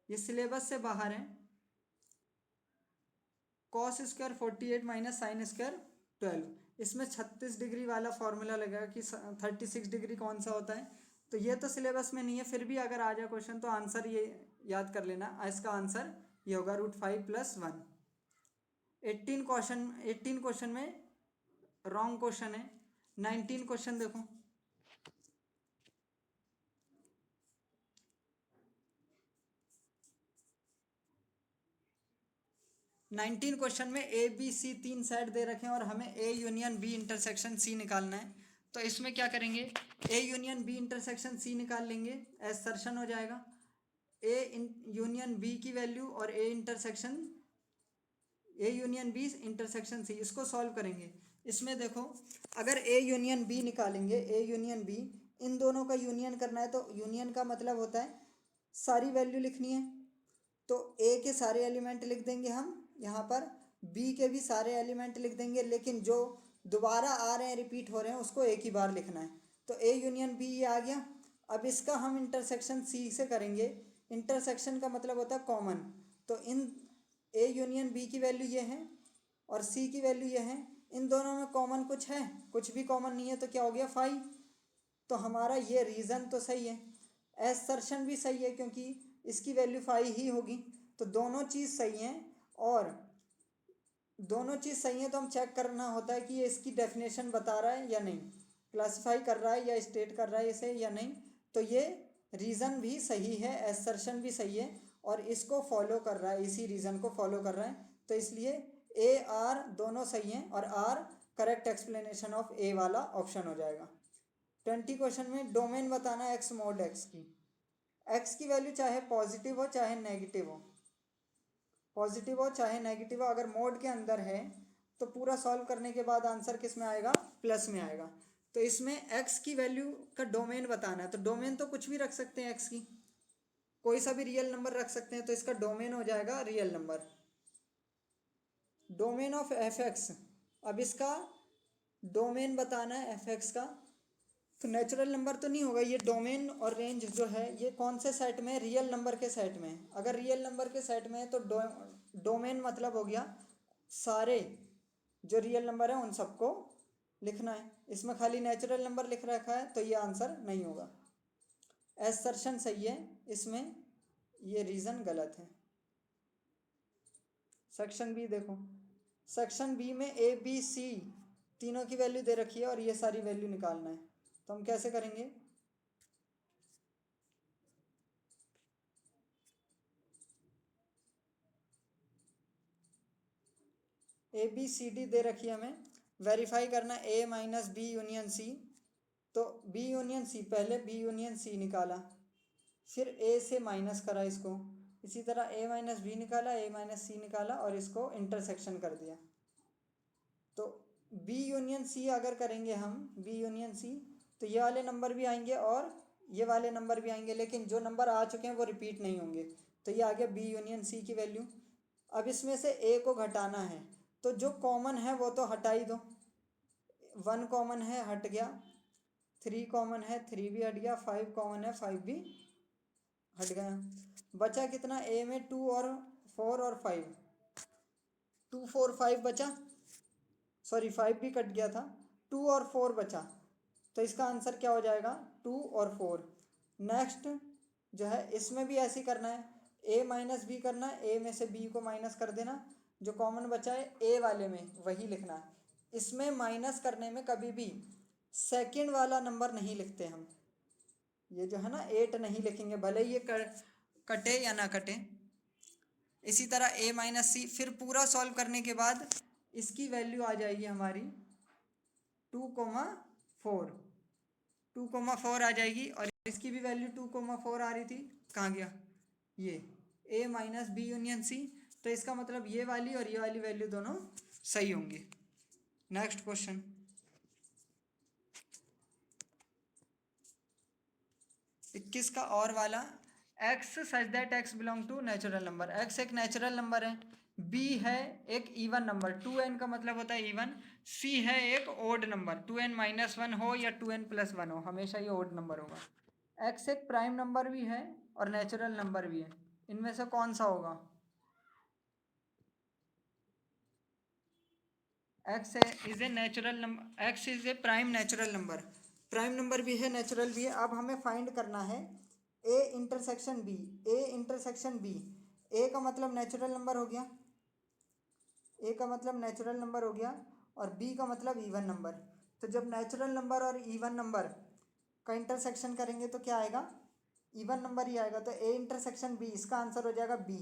ये सिलेबस से बाहर है। Cos square 48 minus sine square 12, इसमें 36 डिग्री वाला फॉर्मूला लगेगा कि 36 डिग्री कौन सा होता है, तो ये तो सिलेबस में नहीं है, फिर भी अगर आ जाए क्वेश्चन तो आंसर ये याद कर लेना, इसका आंसर ये होगा √5 + 1। 18 क्वेश्चन में रॉन्ग क्वेश्चन है। 19 क्वेश्चन देखो, 19 क्वेश्चन में ए बी सी 3 सेट दे रखे हैं और हमें A union B intersection C निकालना है। तो इसमें क्या करेंगे, A union B intersection C निकाल लेंगे, एसर्शन हो जाएगा ए यूनियन बी की वैल्यू और A union B intersection C, इसको सॉल्व करेंगे। इसमें देखो अगर ए यूनियन बी निकालेंगे, ए यूनियन बी, इन दोनों का यूनियन करना है, तो यूनियन का मतलब होता है सारी वैल्यू लिखनी है। तो ए के सारे एलिमेंट लिख देंगे हम यहाँ पर, बी के भी सारे एलिमेंट लिख देंगे, लेकिन जो दोबारा आ रहे हैं रिपीट हो रहे हैं उसको एक ही बार लिखना है। तो ए यूनियन बी ये आ गया। अब इसका हम इंटरसेक्शन सी से करेंगे, इंटरसेक्शन का मतलब होता है कॉमन। तो इन ए यूनियन बी की वैल्यू ये है और सी की वैल्यू ये है, इन दोनों में कॉमन कुछ है? कुछ भी कॉमन नहीं है, तो क्या हो गया 5। तो हमारा ये रीज़न तो सही है, एसर्शन भी सही है क्योंकि इसकी वैल्यू 5 ही होगी। तो दोनों चीज़ सही हैं, और दोनों चीज़ सही है तो हम चेक करना होता है कि ये इसकी डेफिनेशन बता रहा है या नहीं, क्लासिफाई कर रहा है या स्टेट कर रहा है इसे या नहीं। तो ये रीज़न भी सही है, एसर्शन भी सही है, और इसको फॉलो कर रहा है, इसी रीज़न को फॉलो कर रहा है। तो इसलिए ए आर दोनों सही हैं, और आर करेक्ट एक्सप्लेनेशन ऑफ ए वाला ऑप्शन हो जाएगा। 20 क्वेश्चन में डोमेन बताना है एक्स मॉड एक्स की। एक्स की वैल्यू चाहे पॉजिटिव हो चाहे नेगेटिव हो, पॉजिटिव हो चाहे नेगेटिव हो, अगर मोड के अंदर है तो पूरा सॉल्व करने के बाद आंसर किस में आएगा? प्लस में आएगा। तो इसमें एक्स की वैल्यू का डोमेन बताना है, तो डोमेन तो कुछ भी रख सकते हैं, एक्स की कोई सा भी रियल नंबर रख सकते हैं, तो इसका डोमेन हो जाएगा real number, domain of F x. अब इसका डोमेन बताना है एफ एक्स का, तो नेचुरल नंबर तो नहीं होगा, ये डोमेन और रेंज जो है ये कौन से सेट में? रियल नंबर के सेट में। अगर रियल नंबर के सेट में है तो डोमेन मतलब हो गया सारे जो रियल नंबर है उन सबको लिखना है। इसमें खाली नेचुरल नंबर लिख रखा है तो ये आंसर नहीं होगा। एसर्शन सही है इसमें, ये रीज़न गलत है। सेक्शन बी देखो, सेक्शन बी में ए बी सी तीनों की वैल्यू दे रखी है और ये सारी वैल्यू निकालना है, तो हम कैसे करेंगे? ए बी सी डी दे रखी है हमें, वेरीफाई करना ए माइनस बी यूनियन सी। तो बी यूनियन सी, पहले बी यूनियन सी निकाला, फिर ए से माइनस करा इसको, इसी तरह ए माइनस बी निकाला, ए माइनस सी निकाला, और इसको इंटरसेक्शन कर दिया। तो बी यूनियन सी अगर करेंगे हम, बी यूनियन सी, तो ये वाले नंबर भी आएंगे और ये वाले नंबर भी आएंगे, लेकिन जो नंबर आ चुके हैं वो रिपीट नहीं होंगे। तो ये आ गया बी यूनियन सी की वैल्यू। अब इसमें से ए को घटाना है, तो जो कॉमन है वो तो हटा ही दो। 1 कॉमन है, हट गया। 3 कॉमन है, 3 भी हट गया। 5 कॉमन है, 5 भी हट गया। बचा कितना? ए में 2 और 4 और 5, 2 4 5 बचा, सॉरी 5 भी कट गया था, 2 और 4 बचा। तो इसका आंसर क्या हो जाएगा? 2 और 4। नेक्स्ट जो है इसमें भी ऐसे ही करना है, ए माइनस बी करना है, ए में से बी को माइनस कर देना, जो कॉमन बचा है ए वाले में वही लिखना है। इसमें माइनस करने में कभी भी सेकंड वाला नंबर नहीं लिखते हम, ये जो है ना 8 नहीं लिखेंगे, भले ये कटे या ना कटे। इसी तरह ए माइनस सी, फिर पूरा सॉल्व करने के बाद इसकी वैल्यू आ जाएगी हमारी 2,4, 2,4 आ जाएगी, और इसकी भी वैल्यू 2,4 आ रही थी, कहाँ गया ये ए माइनस बी यूनियन सी। तो इसका मतलब ये वाली और ये वाली वैल्यू दोनों सही होंगी। नेक्स्ट क्वेश्चन, 21 का और वाला, X such that X belong to natural number. X एक नेचुरल नंबर है, बी है एक इवन नंबर, 2n का मतलब होता है इवन, सी है एक ओड नंबर, 2n-1 हो या 2n+1 हो, हमेशा ये ओड नंबर होगा। एक्स एक प्राइम नंबर भी है और नेचुरल नंबर भी है, इनमें से कौन सा होगा? X is a natural number, x is a prime natural number, prime number भी है नेचुरल भी है। अब हमें फाइंड करना है A intersection B, A intersection B. A का मतलब नेचुरल नंबर हो गया, ए का मतलब नेचुरल नंबर हो गया, और बी का मतलब इवन नंबर। तो जब नेचुरल नंबर और इवन नंबर का इंटरसेक्शन करेंगे तो क्या आएगा? इवन नंबर ही आएगा। तो ए इंटरसेक्शन बी, इसका आंसर हो जाएगा बी।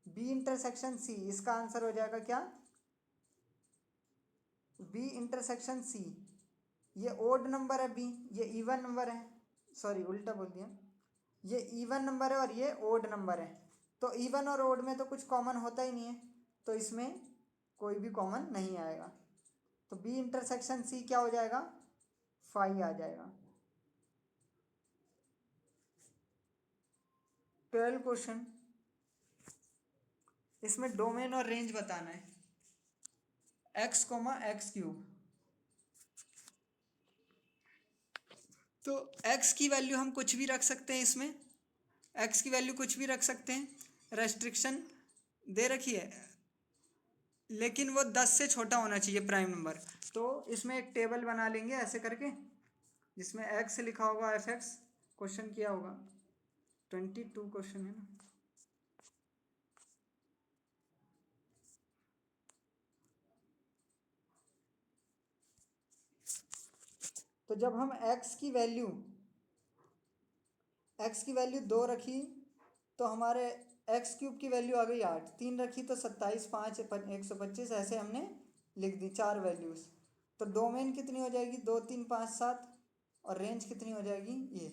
बी इंटरसेक्शन सी, इसका आंसर हो जाएगा क्या? B intersection C. ये ओड नंबर है बी, ये इवन नंबर है, सॉरी उल्टा बोल दिया, ये इवन नंबर है और ये ओड नंबर है। तो इवन और ओड में तो कुछ कॉमन होता ही नहीं है, तो इसमें कोई भी कॉमन नहीं आएगा। तो बी इंटरसेक्शन सी क्या हो जाएगा? 5 आ जाएगा। 12 क्वेश्चन, इसमें डोमेन और रेंज बताना है, एक्स कोमा एक्स क्यूब। तो x की वैल्यू हम कुछ भी रख सकते हैं, इसमें x की वैल्यू कुछ भी रख सकते हैं, रेस्ट्रिक्शन दे रखी है। लेकिन वो 10 से छोटा होना चाहिए प्राइम नंबर। तो इसमें एक टेबल बना लेंगे ऐसे करके, जिसमें एक्स लिखा होगा, एफ एक्स क्वेश्चन किया होगा। 22 क्वेश्चन है ना। तो जब हम एक्स की वैल्यू 2 रखी तो हमारे एक्स क्यूब की वैल्यू आ गई 8, 3 रखी तो 27, 5 125, ऐसे हमने लिख दी 4 वैल्यूज़। तो डोमेन कितनी हो जाएगी, 2 3 5 7, और रेंज कितनी हो जाएगी ये।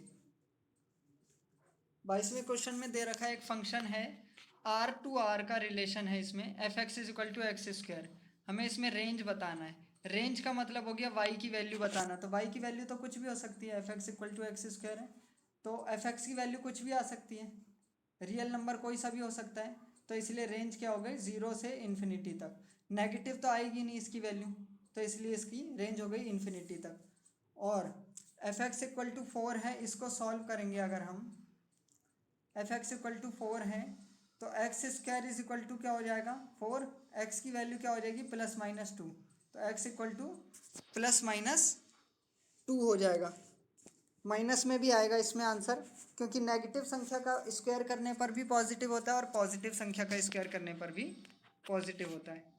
22वें क्वेश्चन में दे रखा है एक फंक्शन है, आर टू आर का रिलेशन है इसमें, F X is equal to X square. हमें इसमें रेंज बताना है। रेंज का मतलब हो गया वाई की वैल्यू बताना। तो वाई की वैल्यू तो कुछ भी हो सकती है, F X equal to X square है, तो एफ एक्स की वैल्यू कुछ भी आ सकती है, रियल नंबर कोई सा भी हो सकता है। तो इसलिए रेंज क्या हो गई, 0 से इन्फिनिटी तक। नेगेटिव तो आएगी नहीं इसकी वैल्यू, तो इसलिए इसकी रेंज हो गई इन्फिनिटी तक। और एफ एक्स इक्वल टू 4 है, इसको सॉल्व करेंगे अगर हम, एफ एक्स इक्वल टू 4 है तो X square is equal to क्या हो जाएगा 4, एक्स की वैल्यू क्या हो जाएगी +-2, तो एक्स इक्वल टू +-2 हो जाएगा। माइनस में भी आएगा इसमें आंसर, क्योंकि नेगेटिव संख्या का स्क्वायर करने पर भी पॉजिटिव होता है और पॉजिटिव संख्या का स्क्वायर करने पर भी पॉजिटिव होता है।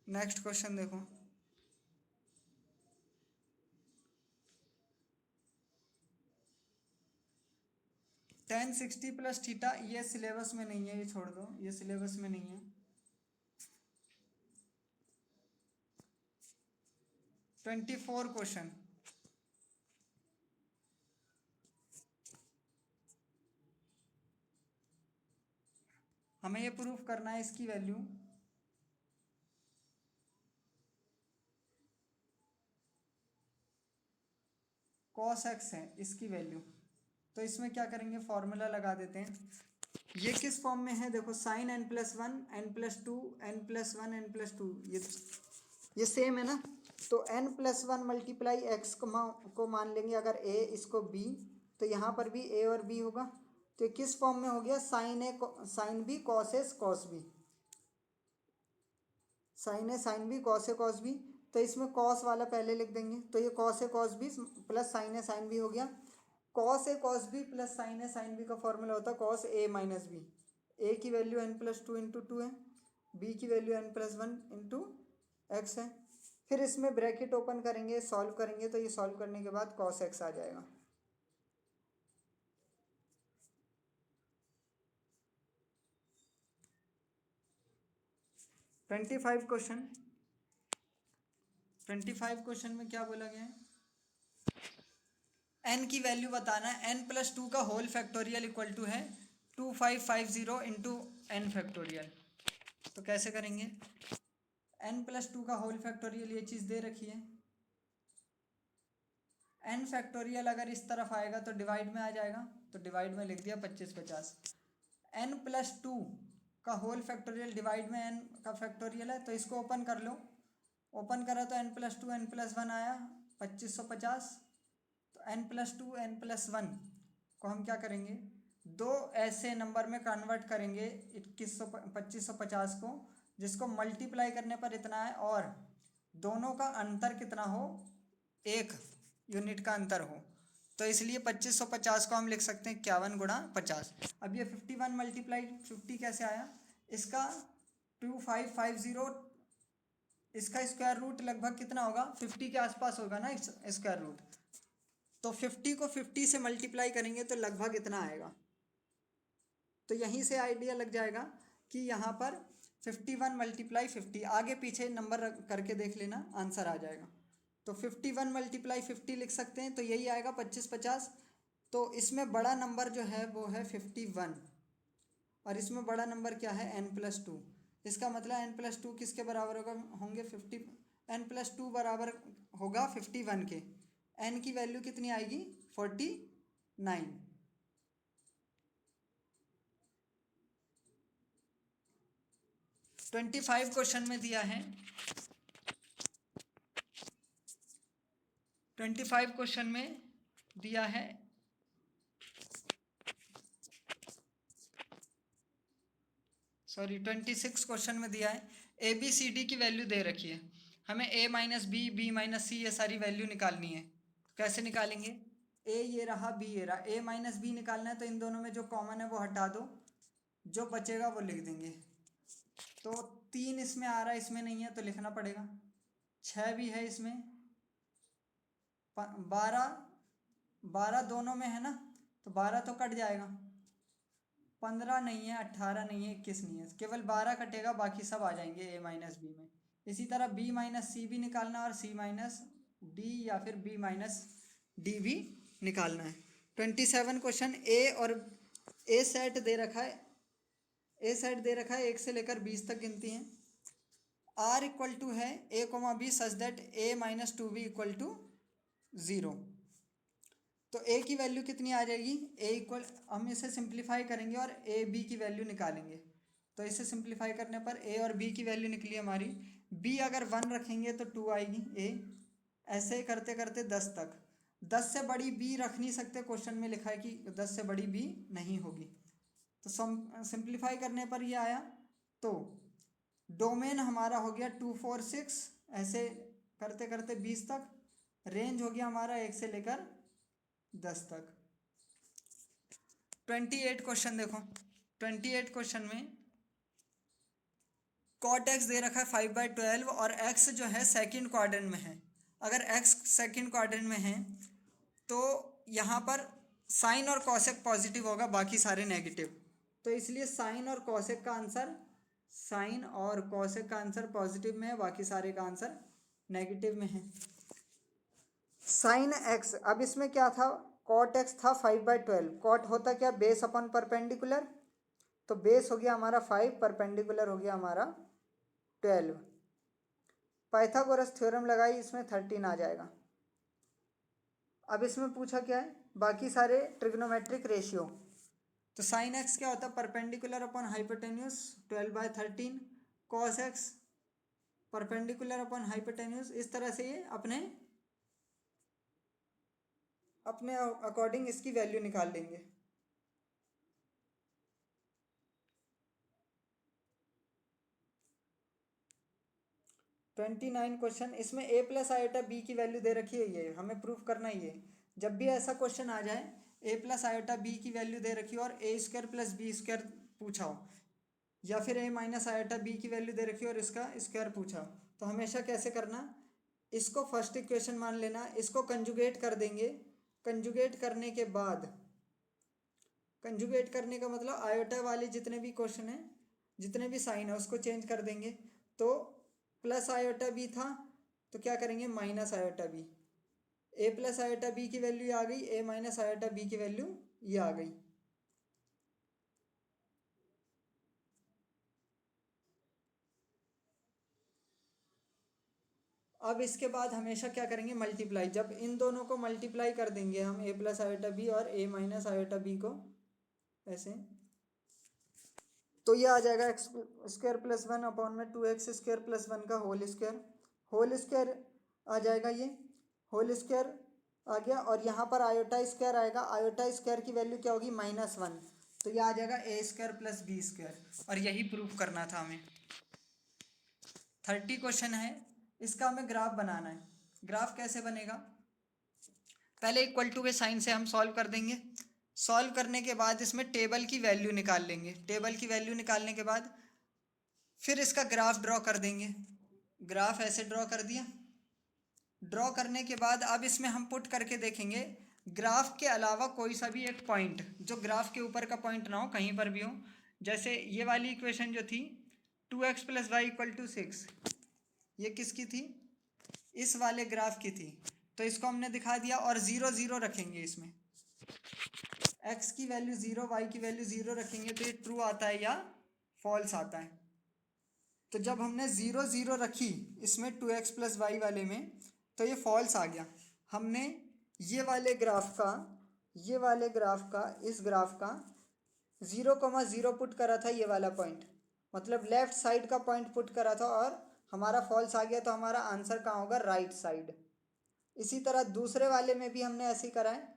नेक्स्ट क्वेश्चन देखो, tan 60 + थीटा, ये सिलेबस में नहीं है, ये छोड़ दो, ये सिलेबस में नहीं है। 24 क्वेश्चन, हमें ये प्रूफ करना है इसकी वैल्यू, cos x है इसकी वैल्यू। तो इसमें क्या करेंगे, फॉर्मूला लगा देते हैं। ये किस फॉर्म में है देखो, sin n+1 n+2 n+1 n+2, ये सेम है ना। तो n+1 मल्टीप्लाई एक्स को मान लेंगे अगर a, इसको b, तो यहाँ पर भी a और b होगा। तो किस फॉर्म में हो गया, sin a sin b cos a cos b, sin a sin b cos a cos b। तो इसमें cos वाला पहले लिख देंगे, तो ये cos a cos b plus sin a sin b हो गया। cos a cos b plus sin a sin b का फॉर्मूला होता है cos a minus b। a की वैल्यू n+2 इंटू 2 है, b की वैल्यू n+1 इंटू एक्स है। फिर इसमें ब्रैकेट ओपन करेंगे, सॉल्व करेंगे, तो ये सॉल्व करने के बाद cos x आ जाएगा। ट्वेंटी फाइव क्वेश्चन में क्या बोला गया है, n की वैल्यू बताना है। n+2 का होल फैक्टोरियल इक्वल टू है 2550 इंटू n फैक्टोरियल। तो कैसे करेंगे, n+2 का होल फैक्टोरियल, ये चीज़ दे रखी है। n फैक्टोरियल अगर इस तरफ आएगा तो डिवाइड में आ जाएगा, तो डिवाइड में लिख दिया 25 50। n+2 का होल फैक्टोरियल डिवाइड में n का फैक्टोरियल है, तो इसको ओपन कर लो। ओपन करा तो n+2 n+1 आया 2550। तो n+2 n+1 को हम क्या करेंगे, दो ऐसे नंबर में कन्वर्ट करेंगे, 2550 को, जिसको मल्टीप्लाई करने पर इतना है और दोनों का अंतर कितना हो, 1 यूनिट का अंतर हो। तो इसलिए 2550 को हम लिख सकते हैं 51 गुणा 50। अब ये 51 मल्टीप्लाई 50 कैसे आया, इसका 2550, इसका स्क्वायर रूट लगभग कितना होगा, 50 के आसपास होगा ना स्क्वायर रूट। तो 50 को 50 से मल्टीप्लाई करेंगे तो लगभग इतना आएगा। तो यहीं से आइडिया लग जाएगा कि यहाँ पर 51 मल्टीप्लाई 50, आगे पीछे नंबर करके देख लेना, आंसर आ जाएगा। तो 51 मल्टीप्लाई 50 लिख सकते हैं, तो यही आएगा 2550। तो इसमें बड़ा नंबर जो है वो है 51, और इसमें बड़ा नंबर क्या है, n+2। इसका मतलब n+2 किसके बराबर होंगे 50, n+2 बराबर होगा 51 के। n की वैल्यू कितनी आएगी 49। 25 क्वेश्चन में दिया है, 25 क्वेश्चन में दिया है सॉरी 26 क्वेश्चन में दिया है ए बी सी डी की वैल्यू दे रखी है, हमें ए माइनस बी, बी माइनस सी, ये सारी वैल्यू निकालनी है। कैसे निकालेंगे? ए ये रहा, बी ये रहा, ए माइनस बी निकालना है तो इन दोनों में जो कॉमन है वो हटा दो, जो बचेगा वो लिख देंगे। तो 3 इसमें आ रहा है, इसमें नहीं है तो लिखना पड़ेगा। 6 भी है इसमें, 12, 12 दोनों में है ना, तो 12 तो कट जाएगा। 15 नहीं है, 18 नहीं है, 21 नहीं है, केवल 12 कटेगा, बाकी सब आ जाएंगे ए माइनस बी में। इसी तरह बी माइनस सी भी निकालना और सी माइनस डी या फिर बी माइनस डी भी निकालना है। 27 क्वेश्चन ए और ए सेट दे रखा है, ए सेट दे रखा है 1 से लेकर 20 तक गिनती हैं। आर इक्वल टू है A comma B such that A minus two B equal to 0। तो ए की वैल्यू कितनी आ जाएगी? ए इक्वल, हम इसे सिंप्लीफाई करेंगे और ए बी की वैल्यू निकालेंगे। तो इसे सिंप्लीफाई करने पर ए और बी की वैल्यू निकली हमारी। बी अगर 1 रखेंगे तो 2 आएगी ए, ऐसे करते करते 10 तक। 10 से बड़ी बी रख नहीं सकते, क्वेश्चन में लिखा है कि 10 से बड़ी बी नहीं होगी। तो सिंप्लीफाई करने पर ये आया। तो डोमेन हमारा हो गया 2 4 6, ऐसे करते करते 20 तक। रेंज हो गया हमारा 1 से लेकर 10 तक। 28 क्वेश्चन देखो, 28 क्वेश्चन में कॉट एक्स दे रखा है 5/12 और एक्स जो है सेकंड क्वाड्रेंट में है। अगर एक्स सेकंड क्वाड्रेंट में है तो यहाँ पर साइन और कॉसेक पॉजिटिव होगा, बाकी सारे नेगेटिव। तो इसलिए साइन और कॉसेक का आंसर, साइन और कॉसेक का आंसर पॉजिटिव में है, बाकी सारे का आंसर नेगेटिव में है। साइन एक्स, अब इसमें क्या था, कॉट एक्स था 5/12। कॉट होता क्या, बेस अपॉन परपेंडिकुलर, तो बेस हो गया हमारा 5, परपेंडिकुलर हो गया हमारा 12। पाइथागोरस थ्योरम लगाई, इसमें 13 आ जाएगा। अब इसमें पूछा क्या है, बाकी सारे ट्रिग्नोमेट्रिक रेशियो। तो साइन एक्स क्या होता है, perpendicular upon hypotenuse 12/13, cos x perpendicular upon hypotenuse. इस तरह से ये अपने अकॉर्डिंग इसकी वैल्यू निकाल लेंगे। ट्वेंटी 29 क्वेश्चन, इसमें ए प्लस आयोटा बी की वैल्यू दे रखी है, ये हमें प्रूफ करना ही है। जब भी ऐसा क्वेश्चन आ जाए ए प्लस आयोटा बी की वैल्यू दे रखी हो और ए स्क्वायर प्लस बी स्क्वायर पूछा हो, या फिर ए माइनस आयोटा बी की वैल्यू दे रखी हो और इसका स्क्वायर पूछा हो, तो हमेशा कैसे करना, इसको फर्स्ट इक्वेशन मान लेना, इसको कंजुगेट कर देंगे। कंजुगेट करने के बाद, कंजुगेट करने का मतलब आयोटा वाले जितने भी क्वेश्चन हैं, जितने भी साइन है उसको चेंज कर देंगे। तो प्लस आयोटा बी था तो क्या करेंगे, माइनस आयोटा बी। ए प्लस आयोटा बी की वैल्यू ये आ गई, ए माइनस आयोटा बी की वैल्यू ये आ गई। अब इसके बाद हमेशा क्या करेंगे, मल्टीप्लाई। जब इन दोनों को मल्टीप्लाई कर देंगे हम, ए प्लस आयोटा बी और ए माइनस आयोटा बी को, ऐसे, तो ये आ जाएगा एक्स स्क्वायर प्लस 1 अपॉन में 2x स्क्वायर प्लस 1 का होल स्क्वायर। होल स्क्वायर आ जाएगा, ये होल स्क्वायर आ गया, और यहाँ पर आयोटा स्क्वायर आएगा। आयोटा स्क्वायर की वैल्यू क्या होगी, -1। तो ये आ जाएगा ए स्क्वायर प्लस बी स्क्वायर, और यही प्रूफ करना था हमें। 30 क्वेश्चन है, इसका हमें ग्राफ बनाना है। ग्राफ कैसे बनेगा, पहले इक्वल टू के साइन से हम सॉल्व कर देंगे। सॉल्व करने के बाद इसमें टेबल की वैल्यू निकाल लेंगे। टेबल की वैल्यू निकालने के बाद फिर इसका ग्राफ ड्रॉ कर देंगे। ग्राफ ऐसे ड्रॉ कर दिया। ड्रॉ करने के बाद अब इसमें हम पुट करके देखेंगे, ग्राफ के अलावा कोई सा भी एक पॉइंट जो ग्राफ के ऊपर का पॉइंट ना हो, कहीं पर भी हो। जैसे ये वाली इक्वेशन जो थी 2x + y = 6, ये किसकी थी, इस वाले ग्राफ की थी। तो इसको हमने दिखा दिया, और 0 0 रखेंगे इसमें। x की वैल्यू 0, y की वैल्यू 0 रखेंगे तो ये ट्रू आता है या फॉल्स आता है। तो जब हमने 0 0 रखी इसमें 2x + y वाले में, तो ये फॉल्स आ गया। हमने ये वाले ग्राफ का, ये वाले ग्राफ का, इस ग्राफ का 0,0 पुट करा था, ये वाला पॉइंट, मतलब लेफ्ट साइड का पॉइंट पुट करा था, और हमारा फॉल्स आ गया। तो हमारा आंसर कहाँ होगा, राइट साइड। इसी तरह दूसरे वाले में भी हमने ऐसे ही करा है।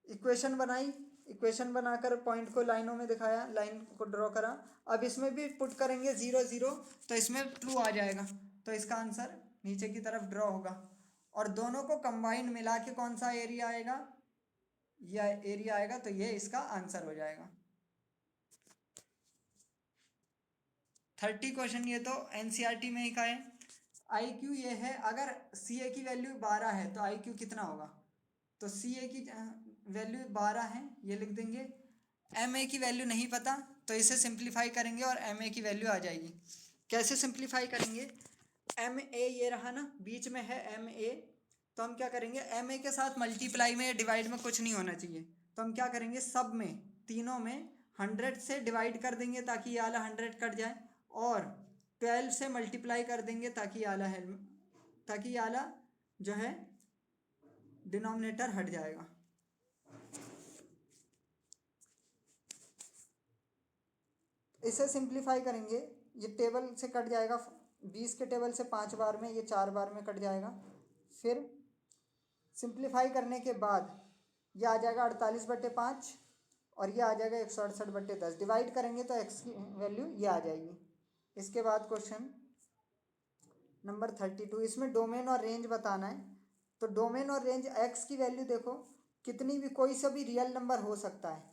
इक्वेशन बनाई, इक्वेशन बनाकर पॉइंट को लाइनों में दिखाया, लाइन को ड्रॉ करा। अब इसमें भी पुट करेंगे 0 0, तो इसमें ट्रू आ जाएगा, तो इसका आंसर नीचे की तरफ ड्रॉ होगा। और दोनों को कंबाइंड मिला के कौन सा एरिया आएगा, यह एरिया आएगा, तो ये इसका आंसर हो जाएगा। 30 क्वेश्चन ये तो एनसीईआरटी में ही का है। IQ ये है, अगर CA की वैल्यू 12 है तो IQ कितना होगा, तो CA की वैल्यू 12 है, ये लिख देंगे। MA की वैल्यू नहीं पता, तो इसे सिंप्लीफाई करेंगे और MA की वैल्यू आ जाएगी। कैसे सिंप्लीफाई करेंगे, MA ये रहा ना, बीच में है MA, तो हम क्या करेंगे, MA के साथ मल्टीप्लाई में डिवाइड में कुछ नहीं होना चाहिए, तो हम क्या करेंगे, सब में तीनों में 100 से डिवाइड कर देंगे ताकि ये वाला 100 कट जाए, और 12 से मल्टीप्लाई कर देंगे ताकि ये वाला जो है डिनोमिनेटर हट जाएगा। इसे सिंप्लीफाई करेंगे, ये टेबल से कट जाएगा, 20 के टेबल से 5 बार में, ये 4 बार में कट जाएगा। फिर सिंप्लीफाई करने के बाद ये आ जाएगा 48/5, और ये आ जाएगा 168/10। डिवाइड करेंगे तो x की वैल्यू ये आ जाएगी। इसके बाद क्वेश्चन नंबर 32, इसमें डोमेन और रेंज बताना है। तो डोमेन और रेंज x की वैल्यू देखो, कितनी भी, कोई सा भी रियल नंबर हो सकता है,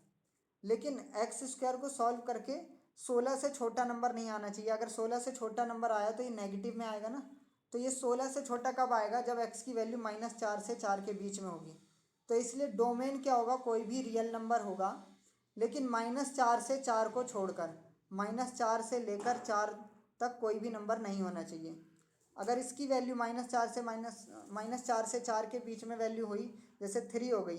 लेकिन x² को सॉल्व करके 16 से छोटा नंबर नहीं आना चाहिए। अगर 16 से छोटा नंबर आया तो ये नेगेटिव में आएगा ना, तो ये 16 से छोटा कब आएगा, जब x की वैल्यू -4 से 4 के बीच में होगी। तो इसलिए डोमेन क्या होगा, कोई भी रियल नंबर होगा, लेकिन -4 से 4 को छोड़कर, -4 से लेकर 4 तक कोई भी नंबर नहीं होना चाहिए। अगर इसकी वैल्यू -4 से -4 के बीच में वैल्यू हुई, जैसे 3 हो गई,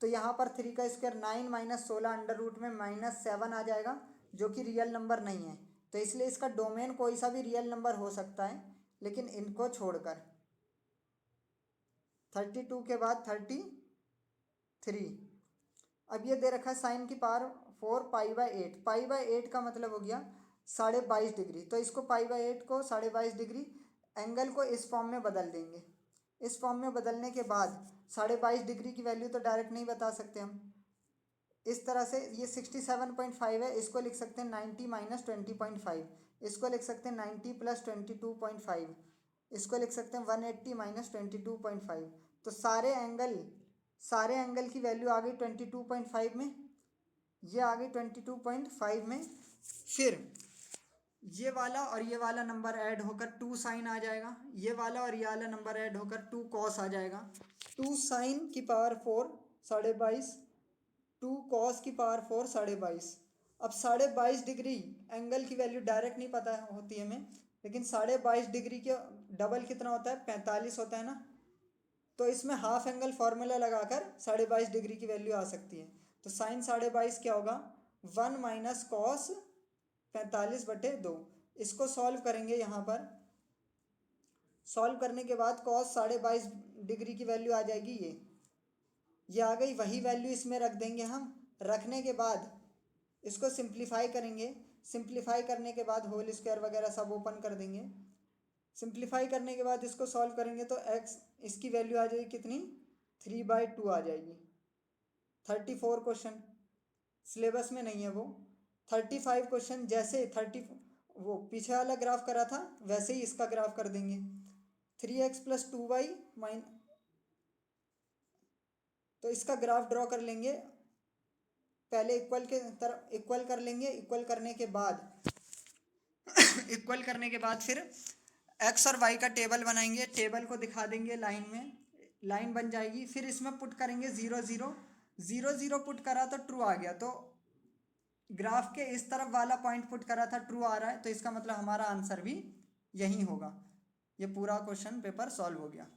तो यहाँ पर 3 का स्क्वायर 9 - 16 अंडर रूट में -7 आ जाएगा, जो कि रियल नंबर नहीं है। तो इसलिए इसका डोमेन कोई सा भी रियल नंबर हो सकता है, लेकिन इनको छोड़कर। 32 के बाद 33। अब ये दे रखा है साइन की पावर 4 π/8। π/8 का मतलब हो गया 22.5 डिग्री, तो इसको π/8 को 22.5 डिग्री एंगल को इस फॉर्म में बदल देंगे। इस फॉर्म में बदलने के बाद 22.5 डिग्री की वैल्यू तो डायरेक्ट नहीं बता सकते हम, इस तरह से ये 67.5 है, इसको लिख सकते हैं 90 - 20.5, इसको लिख सकते हैं 90 + 22.5, इसको लिख सकते हैं 180 - 22.5। तो सारे एंगल की वैल्यू आ गई 22.5 में, ये आ गई 22.5 में। फिर ये वाला और ये वाला नंबर ऐड होकर 2 साइन आ जाएगा, ये वाला और ये वाला नंबर ऐड होकर 2 कॉस आ जाएगा। 2 साइन की पावर 4 22.5, 2 कॉस की पावर 4 22.5। अब 22.5 डिग्री एंगल की वैल्यू डायरेक्ट नहीं पता होती है हमें, लेकिन 22.5 डिग्री के डबल कितना होता है, 45 होता है ना, तो इसमें हाफ एंगल फॉर्मूला लगाकर 22.5 डिग्री की वैल्यू आ सकती है। तो साइन 22.5 क्या होगा, 1 - cos 45/2। इसको सॉल्व करेंगे, यहाँ पर सॉल्व करने के बाद cos 22.5 डिग्री की वैल्यू आ जाएगी, ये आ गई। वही वैल्यू इसमें रख देंगे हम, रखने के बाद इसको सिंप्लीफाई करेंगे, सिंप्लीफाई करने के बाद होल स्क्वायर वगैरह सब ओपन कर देंगे। सिंप्लीफाई करने के बाद इसको सॉल्व करेंगे तो x इसकी वैल्यू आ जाएगी कितनी, 3/2 आ जाएगी। 34 क्वेश्चन सिलेबस में नहीं है वो। 35 क्वेश्चन जैसे 30 वो पीछे वाला ग्राफ करा था वैसे ही इसका ग्राफ कर देंगे। 3x + 2y तो इसका ग्राफ ड्रॉ कर लेंगे, पहले इक्वल के तरफ इक्वल कर लेंगे, इक्वल करने के बाद फिर x और y का टेबल बनाएंगे, टेबल को दिखा देंगे लाइन में, लाइन बन जाएगी। फिर इसमें पुट करेंगे 0 0 0 0 पुट करा तो ट्रू आ गया, तो ग्राफ के इस तरफ वाला पॉइंट पुट करा था, ट्रू आ रहा है, तो इसका मतलब हमारा आंसर भी यही होगा। ये पूरा क्वेश्चन पेपर सॉल्व हो गया।